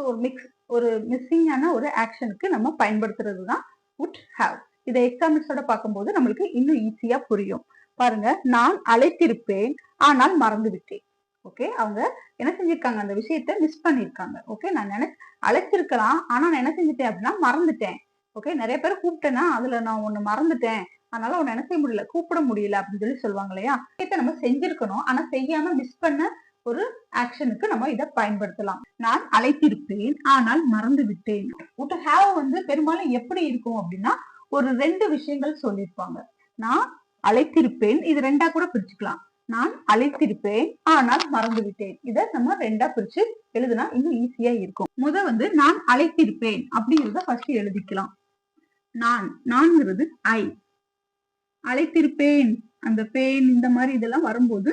ஒரு மிஸ்ஸிங்கான ஒரு ஆக்ஷனுக்கு நம்ம பயன்படுத்துறது தான் would have. இதை எக்ஸாம்பிள்ஸோட பார்க்கும்போது நம்மளுக்கு இன்னும் ஈஸியா புரியும். பாருங்க, நான் அழைத்திருப்பேன் ஆனால் மறந்து விட்டேன். ஓகே, அவங்க என்ன செஞ்சிருக்காங்க, அந்த விஷயத்த மிஸ் பண்ணிருக்காங்க. ஓகே, நான் அழைச்சிருக்கலாம், ஆனா நான் என்ன செஞ்சுட்டேன் அப்படின்னா மறந்துட்டேன். ஓகே, நிறைய பேர் கூப்பிட்டேன்னா அதுல நான் ஒண்ணு மறந்துட்டேன், அதனால உன்னை என்ன செய்ய முடியல, கூப்பிட முடியல அப்படின்னு சொல்லி சொல்லுவாங்க இல்லையா. விஷயத்த நம்ம செஞ்சிருக்கணும், ஆனா செய்யாம மிஸ் பண்ண ஒரு ஆக்ஷனுக்கு நம்ம இதை பயன்படுத்தலாம். நான் அழைத்திருப்பேன் ஆனால் மறந்து விட்டேன். would have வந்து பெரும்பாலும் எப்படி இருக்கும் அப்படின்னா ஒரு 2 விஷயங்கள் சொல்லியிருப்பாங்க. நான் அழைத்திருப்பேன், இது 2ஆ கூட பிரிச்சுக்கலாம். நான் அழைத்திருப்பேன் ஆனால் மறந்து விட்டேன். இதை நம்ம 2ஆ பிரிச்சு எழுதுனா இன்னும் ஈஸியா இருக்கும். வந்து நான் அழைத்திருப்பேன் அப்படிங்கிறத ஃபர்ஸ்ட் எழுதிக்கலாம். நான்ங்கிறது ஐ, அழைத்திருப்பேன் அந்த பேன் இந்த மாதிரி இதெல்லாம் வரும்போது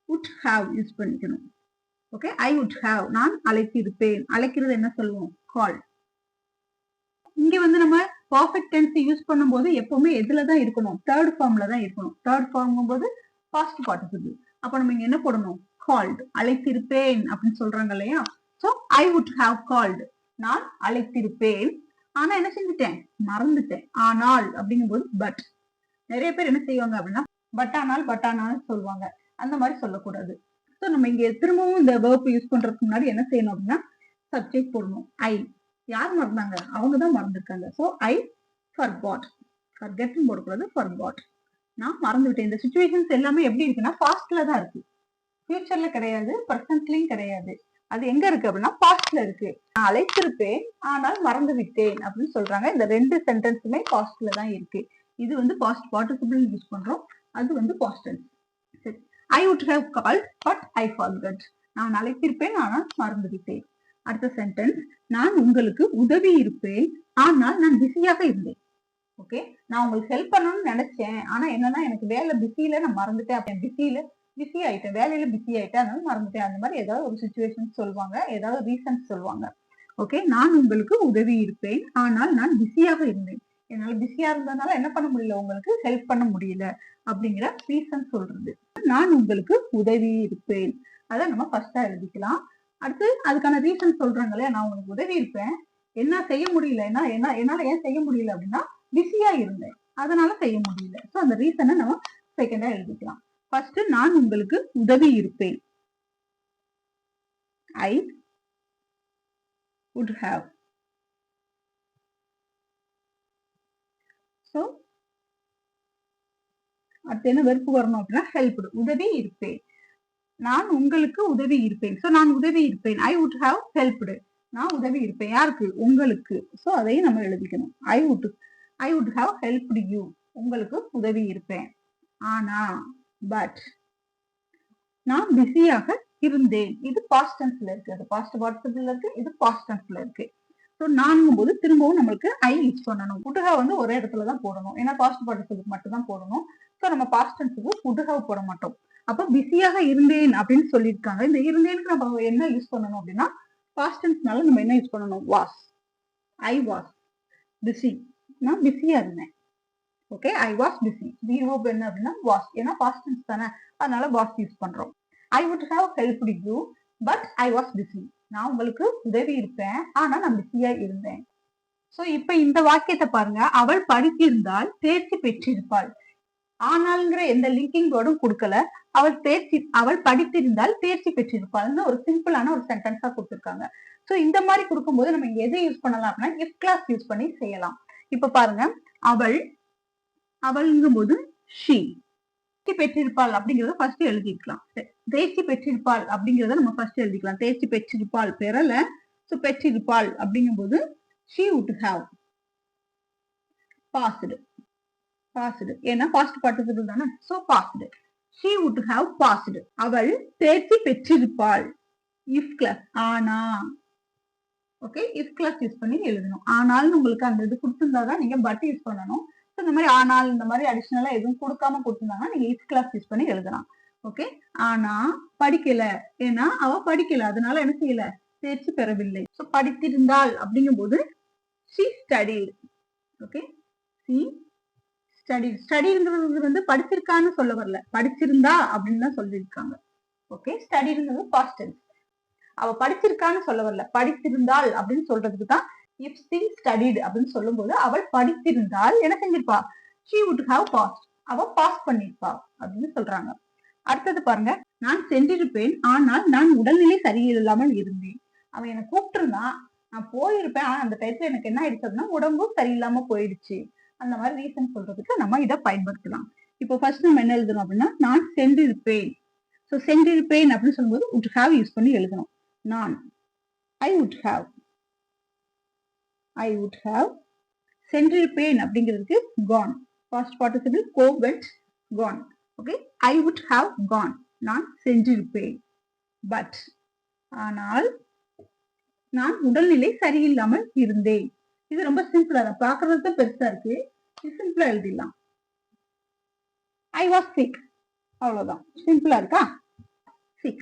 would have யூஸ் பண்ணிக்கணும். ஓகே, I would have, நான் அழைத்திருப்பேன். அழைக்கிறது என்ன சொல்லுவோம், call. இங்க வந்து நம்ம பர்ஃபெக்ட் டென்ஸ் யூஸ் பண்ணும்போது எப்பவுமே எதுலதான் இருக்கணும், தேர்ட் ஃபார்ம்ல தான் இருக்கணும். தேர்ட் ஃபார்ம் போது பாஸ்ட் பார்ட்டிசிபிள். அப்ப நம்ம இங்க என்ன போடணும், called. அழைத்திருப்பேன் அப்படின்னு சொல்றாங்க இல்லையா. So I would have called, நான் அழைத்திருப்பேன், ஆனா என்ன செஞ்சுட்டேன், மறந்துட்டேன். ஆனால் அப்படிங்கும்போது பட். நிறைய பேர் என்ன செய்வாங்க அப்படின்னா பட் ஆனால் சொல்லுவாங்க. அந்த மாதிரி சொல்லக்கூடாது. ஸோ நம்ம இங்க திரும்பவும் இந்த வேர்ப் யூஸ் பண்றதுக்கு முன்னாடி என்ன செய்யணும் அப்படின்னா சப்ஜெக்ட் போடணும். ஐ, யார் மறந்தாங்க, அவங்கதான் மறந்துருக்காங்க. ஸோ ஐ ஃபர்காட், ஃபர்கெட்னு போடக்கூடாது, ஃபர்காட். நான் மறந்து விட்டேன். இந்த சிச்சுவேஷன்ஸ் எல்லாமே எப்படி இருக்குன்னா பாஸ்ட்ல தான் இருக்கு, ஃபியூச்சர்ல கிடையாது, பிரசன்ட்லயும் கிடையாது. அது எங்க இருக்கு அப்படின்னா பாஸ்ட்ல இருக்கு. நான் அழைத்திருப்பேன் ஆனால் மறந்து விட்டேன் அப்படின்னு சொல்றாங்க. இந்த 2 சென்டென்ஸுமே பாஸ்ட்ல தான் இருக்கு. இது வந்து பாஸ்ட் பார்ட்டிசிபிள் யூஸ் பண்றோம், அது வந்து பாஸ்ட் டென்ஸ். சரி, I would have called but I forgot. நான் அழைத்திருப்பேன் ஆனால் மறந்து விட்டேன். அடுத்த சென்டென்ஸ், நான் உங்களுக்கு உதவி இருப்பேன் ஆனால் நான் பிஸியாக இருந்தேன். ஓகே, நான் உங்களுக்கு ஹெல்ப் பண்ணணும்னு நினைச்சேன், ஆனா என்னன்னா எனக்கு வேலை பிஸியில நான் மறந்துட்டேன். அப்படி பிஸி ஆயிட்டேன், வேலையில பிஸி ஆயிட்டேன், அதனால மறந்துட்டேன். அந்த மாதிரி ஏதாவது ஒரு சுச்சுவேஷன் சொல்லுவாங்க, ஏதாவது ரீசன்ஸ் சொல்லுவாங்க. ஓகே, நான் உங்களுக்கு உதவி இருப்பேன் ஆனால் நான் பிஸியாக இருந்தேன். என்னால பிஸியா இருந்ததுனால என்ன பண்ண முடியல, உங்களுக்கு ஹெல்ப் பண்ண முடியல அப்படிங்கிற ரீசன் சொல்றது. நான் உங்களுக்கு உதவி இருப்பேன், அதை நம்ம ஃபர்ஸ்டா எழுதிக்கலாம். அடுத்து அதுக்கான ரீசன் சொல்றாங்க இல்லையா, நான் உங்களுக்கு உதவி இருப்பேன், என்ன செய்ய முடியல, என்னால ஏன் செய்ய முடியல அப்படின்னா பிஸியா இருந்தேன், அதனால செய்ய முடியல. ஸோ அந்த ரீசனை நம்ம செகண்டா எழுதிக்கலாம். ஃபர்ஸ்ட், நான் உங்களுக்கு உதவி இருப்பேன், ஐ would have. ஸோ அடுத்து என்ன வெறுப்பு வரணும் அப்படின்னா ஹெல்ப்டு, உதவி இருப்பேன். நான் உங்களுக்கு உதவி இருப்பேன். ஸோ நான் உதவி இருப்பேன், ஐ would have helped. நான் உதவி இருப்பேன், யாருக்கு, உங்களுக்கு. ஸோ அதையும் நம்ம எழுதிக்கணும். ஐ would have helped you, உங்களுக்கு உதவி இருப்பேன். ஆனா பட் நான் பிஸியாக இருந்தேன், இது பாஸ்ட் டென்ஸ்ல இருக்கு, அது பாஸ்ட் பார்ட்டிசிபிள்ல இருக்கு, இது பாஸ்ட் டென்ஸ்ல இருக்கு. ஸோ நான்கும் போது திரும்பவும் நம்மளுக்கு ஐ யூஸ் பண்ணணும். would have வந்து ஒரே இடத்துல தான் போடணும், ஏன்னா பாஸ்ட் பார்ட்டிசிபிள் மட்டும் தான் போடணும். ஸோ நம்ம பாஸ்ட் டென்ஸுக்கு would have போட மாட்டோம். அப்ப பிஸியாக இருந்தேன் அப்படின்னு சொல்லியிருக்காங்க. இந்த இருந்தேனுக்கு நம்ம என்ன யூஸ் பண்ணணும் அப்படின்னா பாஸ்ட் டென்ஸ்னால நம்ம என்ன யூஸ் பண்ணணும், வாஸ். ஐ வாஸ் பிஸி, நான் பிஸியா இருந்தேன். Okay, I was busy. verb என்ன அப்படின்னா வாஸ், ஏன்னா பாஸ்ட் டென்ஸ் தானே, அதனால வாஸ் யூஸ் பண்றோம். ஐ would have helped you but I was busy. நான் உங்களுக்கு உதவி இருப்பேன், ஆனா நான் பிஸியா இருந்தேன். சோ இப்ப இந்த வாக்கியத்தை பாருங்க, அவள் படித்திருந்தால் தேர்ச்சி பெற்றிருப்பாள். ஆனால்ங்கிற எந்த லிங்கிங் வேர்டும் கொடுக்கல. அவள் படித்திருந்தால் தேர்ச்சி பெற்றிருப்பாள்னு ஒரு சிம்பிளான ஒரு சென்டென்ஸா கொடுத்திருக்காங்க. சோ இந்த மாதிரி கொடுக்கும்போது நம்ம இங்க எதை யூஸ் பண்ணலாம் அப்படின்னா இஃப் கிளாஸ் யூஸ் பண்ணி செய்யலாம். இப்ப பாருங்க, அவள்ங்கும் போது ஷீ பெற்றிருப்பாள் அப்படிங்கறத ஃபர்ஸ்ட் எழுதிக்கலாம். தேர்ச்சி பெற்றிருப்பாள் அப்படிங்கறத நம்ம ஃபர்ஸ்ட் எழுதிக்கலாம். தேர்ச்சி பெற்றிருப்பாள் பெறல, சோ பெற்றிருப்பாள் அப்படிங்கும் போது she would have passed. ஏன்னா பாஸ்ட் பார்ட்டிசிபிள் தானே, so passed. she would have passed. அவள் தேர்ச்சி பெற்றிருப்பாள். if class, ஆனா. ஓகே, if class யூஸ் பண்ணி எழுதணும். ஆனால்னு உங்களுக்கு அந்த இது கொடுத்திருந்தாதான் நீங்க பட் யூஸ் பண்ணணும். இந்த மாதிரி ஆனால் இந்த மாதிரி அடிஷனலா எதுவும் கொடுக்காம கொடுத்திருந்தாங்கன்னா நீங்க if class யூஸ் பண்ணி எழுதலாம். ஓகே. ஆனா படிக்கல, ஏன்னா அவ படிக்கல, அதனால என்ன செய்யல, தேர்ச்சி பெறவில்லை. சோ படித்திருந்தால் அப்படிங்கும் போது she studied. Okay, she studied. ஸ்டடிங்கிறது வந்து படிச்சிருக்கான்னு சொல்ல வரல, படிச்சிருந்தா அப்படின்னு தான் சொல்லியிருக்காங்க. ஓகே, ஸ்டடிங்கிறது பாஸ்ட் டென்ஸ். அவ படிச்சிருக்கான்னு சொல்ல வரல, படித்திருந்தாள் அப்படின்னு சொல்றதுக்கு தான் if she studied அப்படின்னு சொல்லும் போது அவள் படித்திருந்தால் என்ன செஞ்சிருப்பா, she would have passed. அவ பாஸ் பண்ணிருப்பா அப்படின்னு சொல்றாங்க. அடுத்தது பாருங்க, நான் சென்றிருப்பேன் ஆனால் நான் உடல்நிலை சரியில்லாமல் இருந்தேன். அவன் என்னை கூப்பிட்டுருந்தான், நான் போயிருப்பேன், ஆனா அந்த டைத்துல எனக்கு என்ன ஆயிடுச்சு அப்படின்னா உடம்பும் சரியில்லாம போயிடுச்சு. அந்த மாதிரி ரீசன் சொல்றதுக்கு நம்ம இதை பயன்படுத்தலாம். இப்போ ஃபர்ஸ்ட் நம்ம என்ன எழுதணும் அப்படின்னா, நான் சென்றிருப்பேன். ஸோ சென்றிருப்பேன் அப்படின்னு சொல்லும்போது would have யூஸ் பண்ணி எழுதணும். நான் I would have சென்றிருப்பேன் அப்படிங்கிறதுக்கு gone, past participle go went gone. Okay, I would have gone, நான் சென்றிருப்பேன். பட் ஆனால் நான் உடல்நிலை சரியில்லாமல் இருந்தேன். இது ரொம்ப சிம்பிளா தான், பாக்குறது பெருசா இருக்கு, சிம்பிளா எழுதிடலாம். I was sick, அவ்வளவுதான், சிம்பிளா இருக்கா. sick,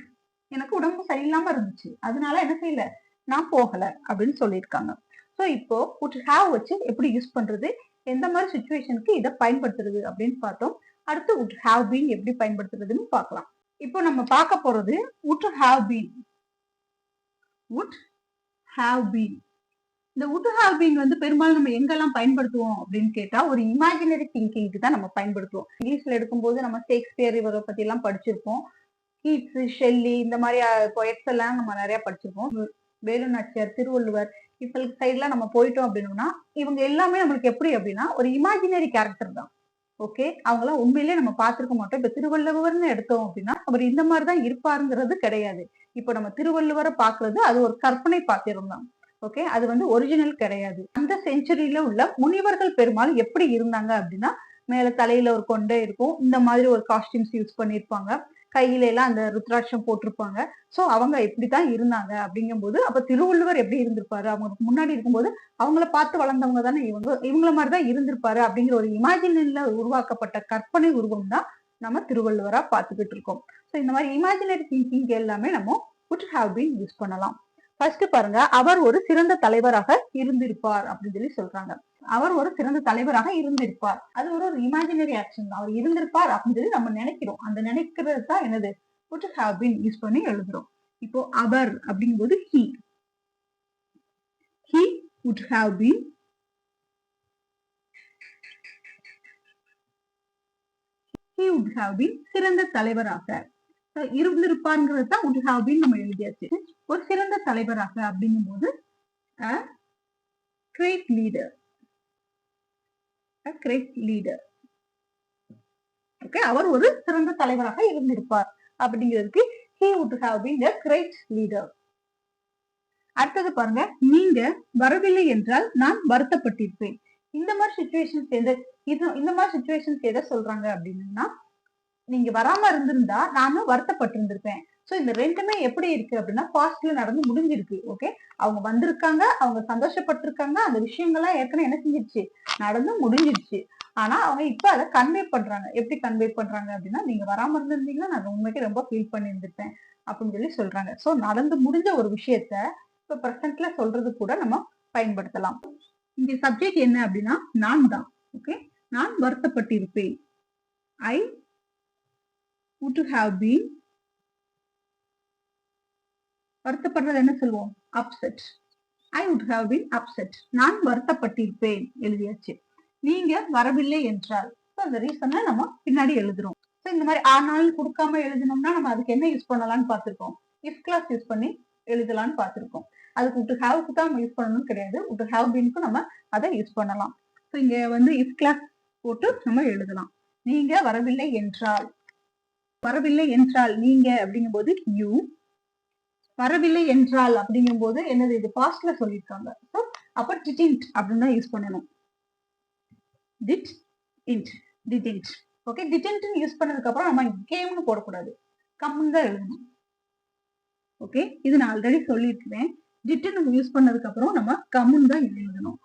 எனக்கு உடம்பு சரியில்லாம இருந்துச்சு, அதனால என்ன செய்யல, நான் போகல அப்படின்னு சொல்லியிருக்காங்க. ஸோ இப்போ would have வச்சு எப்படி யூஸ் பண்றது, எந்த மாதிரி சுச்சுவேஷனுக்கு இதை பயன்படுத்துறது அப்படின்னு பார்த்தோம். அடுத்து would have been எப்படி பயன்படுத்துறதுன்னு பார்க்கலாம். இப்போ நம்ம பார்க்க போறது would have been. இந்த would have been வந்து பெரும்பாலும் நம்ம எங்கெல்லாம் பயன்படுத்துவோம் அப்படின்னு கேட்டா, ஒரு இமேஜினரி திங்கிங்க்கு தான் நம்ம பயன்படுத்துவோம். இங்கிலீஷ்ல எடுக்கும்போது நம்ம ஷேக்ஸ்பியர் இவரை பத்தி எல்லாம் படிச்சிருப்போம். கீட்ஸ், ஷெல்லி, இந்த மாதிரி பொயட்ஸ் எல்லாம் நம்ம நிறைய படிச்சிருப்போம். வேலு நாச்சியார், திருவள்ளுவர், இவங்களுக்கு சைட்லாம் நம்ம போயிட்டோம் அப்படின்னா இவங்க எல்லாமே நம்மளுக்கு எப்படி அப்படின்னா ஒரு இமேஜினரி கேரக்டர் தான். ஓகே, அவங்களாம் உண்மையிலேயே நம்ம பார்த்திருக்க மாட்டோம். இப்ப திருவள்ளுவர்னு எடுத்தோம் அப்படின்னா அவர் இந்த மாதிரிதான் இருப்பாருங்கிறது கிடையாது. இப்போ நம்ம திருவள்ளுவரை பாக்குறது அது ஒரு கற்பனை பாத்திரம் தான். ஓகே, அது வந்து ஒரிஜினல் கிடையாது. அந்த செஞ்சுரியில உள்ள முனிவர்கள் பெரும்பாலும் எப்படி இருந்தாங்க அப்படின்னா, மேல தலையில ஒரு கொண்டை இருக்கும், இந்த மாதிரி ஒரு காஸ்டியூம்ஸ் யூஸ் பண்ணிருப்பாங்க, கையில எல்லாம் அந்த ருத்ராட்சம் போட்டிருப்பாங்க. சோ அவங்க இப்படித்தான் இருந்தாங்க. அப்படிங்கும் போது அப்ப திருவள்ளுவர் எப்படி இருந்திருப்பாரு, அவங்களுக்கு முன்னாடி இருக்கும்போது அவங்கள பார்த்து வளர்ந்தவங்க தானே இவங்கள மாதிரிதான் இருந்திருப்பாரு அப்படிங்கிற ஒரு இமேஜினரியில உருவாக்கப்பட்ட கற்பனை உருவம் தான் நம்ம திருவள்ளுவரா பார்த்துக்கிட்டு இருக்கோம். சோ இந்த மாதிரி இமேஜினரி திங்கிங் எல்லாமே நம்ம would have been யூஸ் பண்ணலாம். ஃபர்ஸ்ட் பாருங்க, அவர் ஒரு சிறந்த தலைவராக இருந்திருப்பார் அப்படின்னு சொல்லி சொல்றாங்க. அவர் ஒரு சிறந்த தலைவராக இருந்திருப்பார், அது ஒரு இமேஜினரி ஆக்ஷன் தான். அவர் இருந்திருப்பார் அப்படின்னு சொல்லி நம்ம நினைக்கிறோம். அந்த நினைக்கிறது தான் என்னது, would have been யூஸ் பண்ணி எழுதுறோம். இப்போ அவர் அப்படிங்கும்போது he would have been சிறந்த தலைவராக இருந்திருப்பார்ங்கிறது தான் would have been நம்ம எழுதியாச்சு. ஒரு சிறந்த தலைவராக அப்படிங்கும் போது a great leader. ஓகே, அவர் ஒரு சிறந்த தலைவராக இருந்திருப்பார் அப்படிங்கிறதுக்கு he would have been a great leader. அடுத்தது பாருங்க, நீங்க வரவில்லை என்றால் நான் வருத்தப்பட்டிருப்பேன். இந்த மாதிரி சுச்சுவேஷன்ஸ் எதை சொல்றாங்க அப்படின்னா, நீங்க வராம இருந்திருந்தா நானும் வருத்தப்பட்டிருந்திருப்பேன். சோ இந்த ரெண்டுமே எப்படி இருக்கு அப்படின்னா பாஸ்ட்ல நடந்து முடிஞ்சிருக்கு. ஓகே, அவங்க வந்திருக்காங்க, அவங்க சந்தோஷப்பட்டிருக்காங்க, அந்த விஷயங்கள்லாம் ஏற்கனவே என்ன செஞ்சிருச்சு, நடந்து முடிஞ்சிருச்சு. ஆனா அவங்க இப்ப அதை கன்வே பண்றாங்க. எப்படி கன்வே பண்றாங்க அப்படின்னா, நீங்க வராம இருந்திருந்தீங்கன்னா நான் உண்மைக்கு ரொம்ப ஃபீல் பண்ணியிருந்திருப்பேன் அப்படின்னு சொல்லி சொல்றாங்க. சோ நடந்து முடிஞ்ச ஒரு விஷயத்த இப்ப பிரசன்ட்ல சொல்றது கூட நம்ம பயன்படுத்தலாம். இங்க சப்ஜெக்ட் என்ன அப்படின்னா நான் தான். ஓகே, நான் வருத்தப்பட்டிருப்பேன். I would have been, வருத்தப்படுறது என்ன சொல்லுவோம், upset. I would have been upset. நான் வருத்தப்பட்டிருப்பேன் எழுதியாச்சு. நீங்க வரவில்லை என்றால் அந்த ரீசனை நம்ம பின்னாடி எழுதுறோம். இந்த மாதிரி ஆனால் கொடுக்காம எழுதணும்னா நம்ம அதுக்கு என்ன யூஸ் பண்ணலாம்னு பார்த்திருக்கோம், if clause யூஸ் பண்ணி எழுதலாம்னு பார்த்திருக்கோம். அதுக்கு would have தான் நம்ம யூஸ் பண்ணணும்னு கிடையாது, would have beenக்கு நம்ம அதை யூஸ் பண்ணலாம். இங்க வந்து if clause போட்டு நம்ம எழுதலாம். நீங்க வரவில்லை என்றால், நீங்க அப்படிங்கும் போது you, வரவில்லை என்றால் அப்படிங்கும் போது என்னது, இது பாஸ்ட்ல சொல்லியிருக்காங்க. அப்ப didn't அப்படின்னு தான் யூஸ் பண்ணணும். didn't. ஓகே, didn't யூஸ் பண்ணதுக்கு அப்புறம் நம்ம கேம்னு போடக்கூடாது, கம்னு தான் எழுதணும். ஓகே, இது நான் ஆல்ரெடி சொல்லியிருக்கேன். didn't யூஸ் பண்ணதுக்கு அப்புறம் நம்ம கம்னு தான் எழுதணும்.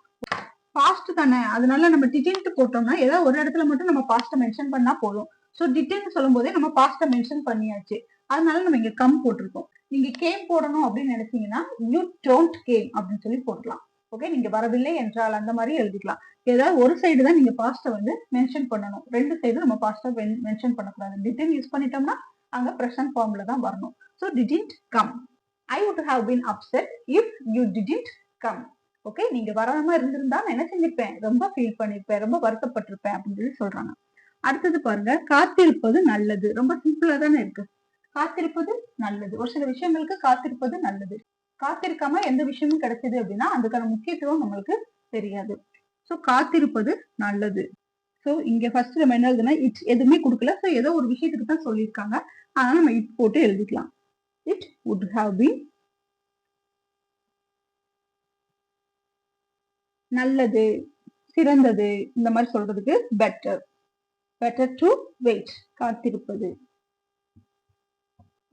பாஸ்ட் தானே, அதனால நம்ம didn't போட்டோம்னா ஏதாவது ஒரு இடத்துல மட்டும் நம்ம பாஸ்ட மென்ஷன் பண்ணா போதும். ஸோ டிட்னு சொல்லும் போதே நம்ம பாஸ்ட மென்ஷன் பண்ணியாச்சு, அதனால நம்ம இங்க கம் போட்டிருக்கோம். நீங்க கேம் போடணும் அப்படின்னு நினைச்சீங்கன்னா யூ டோன்ட் கேம் அப்படின்னு சொல்லி போடலாம். ஓகே, நீங்க வரவில்லை என்றால் அந்த மாதிரி எழுதிக்கலாம். ஏதாவது ஒரு சைடு தான் நீங்க பாஸ்ட வந்து மென்ஷன் பண்ணணும், ரெண்டு சைடு நம்ம பாஸ்ட மென்ஷன் பண்ணக்கூடாது. டிட்டன் யூஸ் பண்ணிட்டோம்னா அங்க பிரசன்ட் ஃபார்ம்ல தான் வரணும். So didn't come. I would have been upset if you didn't come. Okay, நீங்க வராம இருந்திருந்தா நான் என்ன செஞ்சிருப்பேன், ரொம்ப ஃபீல் பண்ணிருப்பேன், ரொம்ப வருத்தப்பட்டிருப்பேன் அப்படின்னு சொல்லி சொல்றாங்க. அடுத்தது பாருங்க, காத்திருப்பது நல்லது. ரொம்ப சிம்பிளா தானே இருக்கு. காத்திருப்பது நல்லது. ஒரு சில விஷயங்களுக்கு காத்திருப்பது நல்லது. காத்திருக்காம எந்த விஷயமும் கிடைச்சது அப்படின்னா அதுக்கான முக்கியத்துவம் நம்மளுக்கு தெரியாது. சோ காத்திருப்பது நல்லது. சோ இங்க ஃபர்ஸ்ட் நம்ம என்ன எழுதுனா இட் எதுவுமே கொடுக்கல. சோ ஏதோ ஒரு விஷயத்துக்கு தான் சொல்லியிருக்காங்க, அதனால நம்ம இட் போட்டு எழுதிக்கலாம். இட் would have been நல்லது, சிறந்தது, இந்த மாதிரி சொல்றதுக்கு பெட்டர். பெட்டர் டு வெயிட், காத்திருப்பது.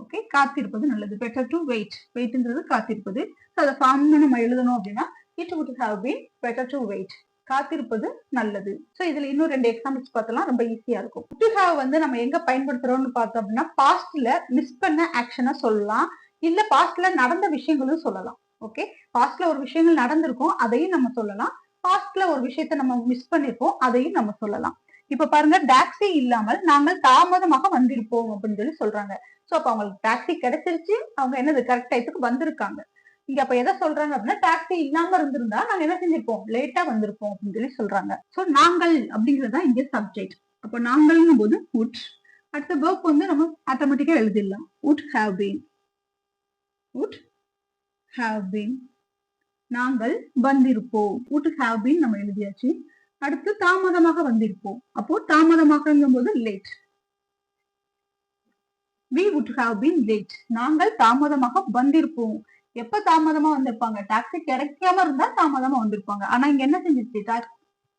ஓகே, காத்திருப்பது நல்லது. பெட்டர் டு வெயிட், வெயிட்ன்றது காத்திருப்பது. ஸோ அதை ஃபார்ம்ல நம்ம எழுதணும் அப்படின்னா it would have been better to wait, காத்திருப்பது நல்லது. ஸோ இதுல இன்னும் 2 எக்ஸாம்பிள்ஸ் பார்த்தலாம், ரொம்ப ஈஸியா இருக்கும். டு ஹாவ் வந்து நம்ம எங்க பயன்படுத்துறோம்னு பார்த்தோம் அப்படின்னா பாஸ்ட்ல மிஸ் பண்ண ஆக்ஷனை சொல்லலாம், இல்ல பாஸ்ட்ல நடந்த விஷயங்களும் சொல்லலாம். ஓகே, பாஸ்ட்ல ஒரு விஷயங்கள் நடந்திருக்கும் அதையும் நம்ம சொல்லலாம், பாஸ்ட்ல ஒரு விஷயத்த நம்ம மிஸ் பண்ணிருப்போம் அதையும் நம்ம சொல்லலாம். இப்ப பாருங்க, டாக்ஸி இல்லாமல் நாங்கள் தாமதமாக வந்திருப்போம் அப்படின்னு சொல்லி சொல்றாங்க. சோ அப்ப அவங்களுக்கு டாக்ஸி கிடைச்சிருச்சு, அவங்க என்னது கரெக்ட் டைத்துக்கு வந்திருக்காங்க. இங்க அப்ப எதை சொல்றாங்க அப்படின்னா டாக்ஸி இல்லாம இருந்திருந்தா நாங்க என்ன செஞ்சிருப்போம், லேட்டா வந்திருப்போம் அப்படின்னு சொல்லி சொல்றாங்க. சோ நாங்கள் அப்படிங்கறதா இங்க சப்ஜெக்ட். அப்ப நாங்கள்ங்கும் போது would. அடுத்த verb வந்து நம்ம ஆட்டோமேட்டிக்கா எழுதிடலாம். would have been, would have been. நாங்கள் வந்திருப்போம், would have been நம்ம எழுதியாச்சு. அடுத்து தாமதமாக வந்திருப்போம், அப்போ தாமதமாகங்கும் போது late. we would have been late, நாங்கள் தாமதமாக வந்திருப்போம். எப்ப தாமதமா வந்திருப்பாங்க, டாக்ஸி கிடைக்காம இருந்தா தாமதமா வந்திருப்பாங்க. ஆனா இங்க என்ன செஞ்சிருச்சு,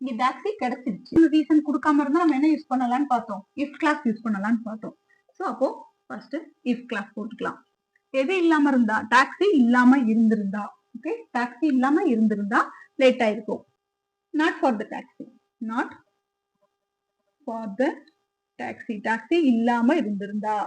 இங்க டாக்ஸி கிடைச்சிருச்சு. ரீசன் கொடுக்காம இருந்தா நம்ம என்ன யூஸ் பண்ணலாம்னு பார்த்தோம், இஃப் கிளாஸ் யூஸ் பண்ணலாம்னு பார்த்தோம். சோ அப்போ ஃபர்ஸ்ட் இஃப் கிளாஸ் போட்டுக்கலாம். எது இல்லாம இருந்தா, டாக்ஸி இல்லாம இருந்திருந்தா. ஓகே, டாக்ஸி இல்லாம இருந்திருந்தா லேட் ஆயிருக்கும். Not for the taxi, not for the taxi, taxi இல்லாம இருந்திருந்தா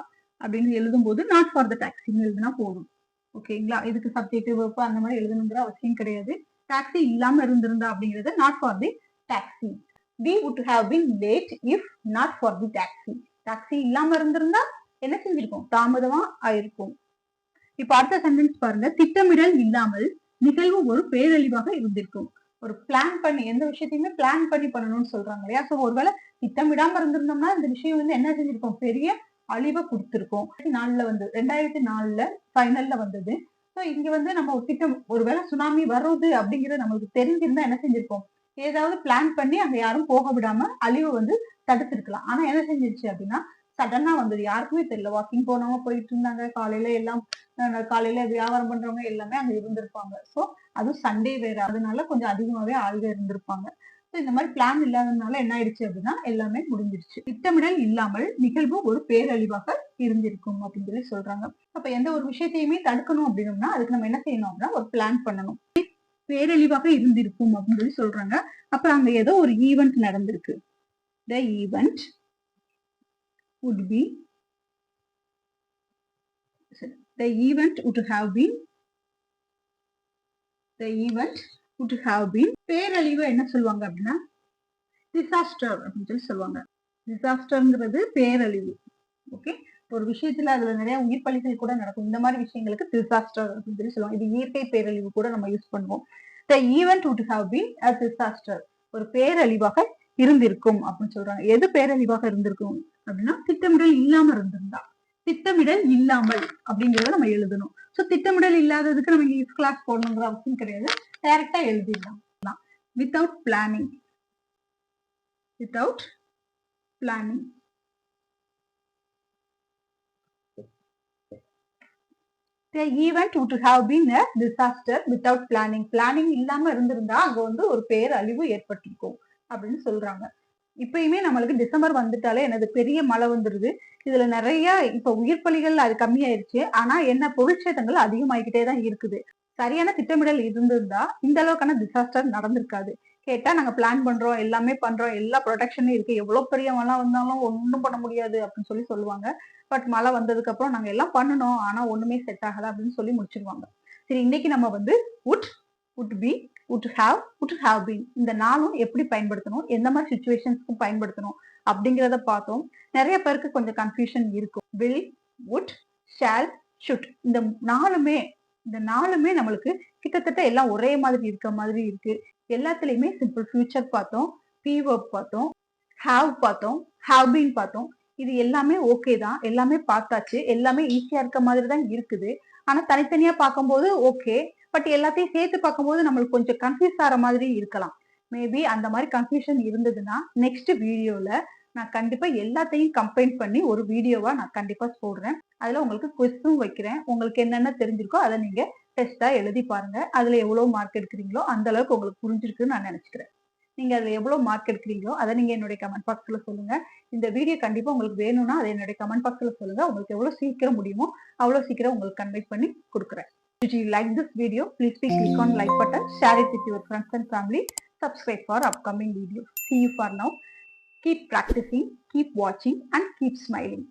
அப்படின்னு எழுதும் போது நாட் ஃபார் த டாக்ஸின்னு எழுதுனா போதும். ஓகேங்களா, இதுக்கு சப்ஜெக்ட் வெர்ப் அந்த மாதிரி எழுதணுங்கிற அவசியம் கிடையாது. டாக்ஸி இல்லாம இருந்திருந்தா அப்படிங்கிறது not for the taxi. we would have been late if not for the taxi. Taxi இல்லாம இருந்திருந்தா என்ன செஞ்சிருக்கும், தாமதமா ஆயிருக்கும். இப்ப அடுத்த சென்டென்ஸ் பாருங்க, திட்டமிடல் இல்லாமல் நிகழ்வு ஒரு பேரழிவாக இருந்திருக்கும். ஒரு பிளான் பண்ணி எந்த விஷயத்தையுமே பிளான் பண்ணி பண்ணணும்னு சொல்றாங்க இல்லையா. சோ ஒருவேளை திட்டமிடாம இருந்திருந்தோம்னா இந்த விஷயம் வந்து என்ன செஞ்சிருக்கும், பெரிய அழிவை கொடுத்திருக்கோம். 2004 ஃபைனல்ல வந்தது. ஸோ இங்க வந்து நம்ம ஒரு திட்டம், ஒருவேளை சுனாமி வருது அப்படிங்கறது நம்மளுக்கு தெரிஞ்சிருந்தா என்ன செஞ்சிருப்போம், ஏதாவது பிளான் பண்ணி அங்க யாரும் போக விடாம அழிவை வந்து தடுத்திருக்கலாம். ஆனா என்ன செஞ்சிருச்சு அப்படின்னா சடனா வந்தது, யாருக்குமே தெரியல. வாக்கிங் போனவங்க போயிட்டு இருந்தாங்க, காலையில எல்லாம் காலையில வியாபாரம் பண்றவங்க எல்லாமே அங்க இருந்திருப்பாங்க. ஸோ அதுவும் சண்டே வேற, அதனால கொஞ்சம் அதிகமாவே ஆள்கள் இருந்திருப்பாங்க. இந்த மாதிரி பிளான் இல்லாததுனால என்ன ஆயிடுச்சு அப்படின்னா எல்லாமே முடிஞ்சிருச்சு. திட்டமிடல் இல்லாமல் நிகழ்வு ஒரு பேரழிவாக இருந்திருக்கும் அப்படின்னு சொல்லி சொல்றாங்க. அப்ப எந்த ஒரு விஷயத்தையுமே தடுக்கணும் அப்படின்னோம்னா அதுக்கு நம்ம என்ன செய்யணும் அப்படின்னா ஒரு பிளான் பண்ணணும். பேரழிவாக இருந்திருக்கும் அப்படின்னு சொல்லி சொல்றாங்க. அப்ப அங்க ஏதோ ஒரு ஈவெண்ட் நடந்திருக்கு. The event would be, the event would have been, the event would have been. பேரழிவு என்ன சொல்லுவாங்க அப்படின்னா டிசாஸ்டர் அப்படின்னு சொல்லி சொல்லுவாங்க. டிசாஸ்டர்ங்கிறது பேரழிவு. ஓகே, ஒரு விஷயத்துல அதுல நிறைய உயிர் பலிகள் கூட நடக்கும். இந்த மாதிரி விஷயங்களுக்கு டிசாஸ்டர் அப்படின்னு சொல்லி சொல்லுவாங்க. இது இயற்கை பேரழிவு கூட நம்ம யூஸ் பண்ணுவோம். The event would have been a disaster, ஒரு பேரழிவாக இருந்திருக்கும் அப்படின்னு சொல்றாங்க. எது பேரழிவாக இருந்திருக்கும் அப்படின்னா திட்டமிடல் இல்லாம இருந்திருந்தா. திட்டமிடல் இல்லாமல் அப்படிங்கறத நம்ம எழுதணும். சோ திட்டமிடல் இல்லாததுக்கு நம்ம இங்க கிளாஸ் போடணுங்கிற அவசியம் கிடையாது, டைரக்டா எழுதிடலாம். Without planning, without planning. The event would have been a disaster without planning. Planning இல்லாம இருந்திருந்தா அங்க வந்து ஒரு பேரழிவு ஏற்பட்டிருக்கும் அப்படின்னு சொல்றாங்க. இப்பயுமே நம்மளுக்கு டிசம்பர் வந்துட்டாலே எனது பெரிய மழை வந்துருது. இதுல நிறைய இப்ப உயிர் பலிகள் அது கம்மியாயிருச்சு. ஆனா என்ன, பொருட்சேதங்கள் அதிகமாகிக்கிட்டே தான் இருக்குது. சரியான திட்டமிடல் இருந்திருந்தா இந்த அளவுக்கான டிசாஸ்டர் நடந்திருக்காது. கேட்டா நாங்க பிளான் பண்றோம், எல்லாமே பண்றோம், எல்லா ப்ரொடெக்ஷனும் இருக்கு, எவ்வளவு பெரிய மழை வந்தாலும் ஒண்ணும் பண்ண முடியாது அப்படின்னு சொல்லி சொல்லுவாங்க. பட் மழை வந்ததுக்கு அப்புறம் நாங்க எல்லாம் பண்ணணும், ஆனா ஒண்ணுமே செட் ஆகல அப்படின்னு சொல்லி முடிச்சிருவாங்க. சரி, இன்னைக்கு நம்ம வந்து would, would be, would have, would have been இந்த நாளும் எப்படி பயன்படுத்தணும், எந்த மாதிரி சுச்சுவேஷன்ஸ்க்கும் பயன்படுத்தணும் அப்படிங்கிறத பார்த்தோம். நிறைய பேருக்கு கொஞ்சம் கன்ஃபியூஷன் இருக்கும். will, would, shall, should இந்த நாலுமே நம்மளுக்கு கிட்டத்தட்ட எல்லாம் ஒரே மாதிரி இருக்க மாதிரி இருக்கு. எல்லாத்துலயுமே சிம்பிள் ஃபியூச்சர் பார்த்தோம், பி வெர்ப் பார்த்தோம், ஹாவ் பார்த்தோம், ஹாவ் பீன் பார்த்தோம். இது எல்லாமே ஓகே தான், எல்லாமே பார்த்தாச்சு, எல்லாமே ஈஸியா இருக்க மாதிரி தான் இருக்குது. ஆனா தனித்தனியா பார்க்கும்போது ஓகே, பட் எல்லாத்தையும் சேர்த்து பார்க்கும்போது நம்மளுக்கு கொஞ்சம் கன்ஃபியூஸ் ஆகிற மாதிரி இருக்கலாம். மேபி அந்த மாதிரி கன்ஃபியூஷன் இருந்ததுன்னா நெக்ஸ்ட் வீடியோல நான் கண்டிப்பா எல்லாத்தையும் கம்பைன் பண்ணி ஒரு வீடியோவா நான் கண்டிப்பா போடுறேன். அதுல உங்களுக்கு குவிஸும் வைக்கிறேன். உங்களுக்கு என்னென்ன தெரிஞ்சிருக்கோ அதை நீங்க டெஸ்டா எழுதி பாருங்க. அதுல எவ்வளவு மார்க் எடுக்கிறீங்களோ அந்த அளவுக்கு உங்களுக்கு புரிஞ்சிருக்குன்னு நான் நினைச்சுக்கிறேன். நீங்க அதுல எவ்வளவு மார்க் எடுக்கிறீங்களோ அதை நீங்க என்னுடைய கமெண்ட் பாக்ஸ்ல சொல்லுங்க. இந்த வீடியோ கண்டிப்பா உங்களுக்கு வேணும்னா அதை என்னுடைய கமெண்ட் பாக்ஸ்ல சொல்லுங்க. உங்களுக்கு எவ்வளவு சீக்கிரம் முடியுமோ அவ்வளவு சீக்கிரம் உங்களுக்கு கன்வெர்ட் பண்ணி கொடுக்குறேன். If you like this video, please click on like button, share it with your friends and family, subscribe for upcoming videos. See you for now. Keep practicing, keep watching and keep smiling.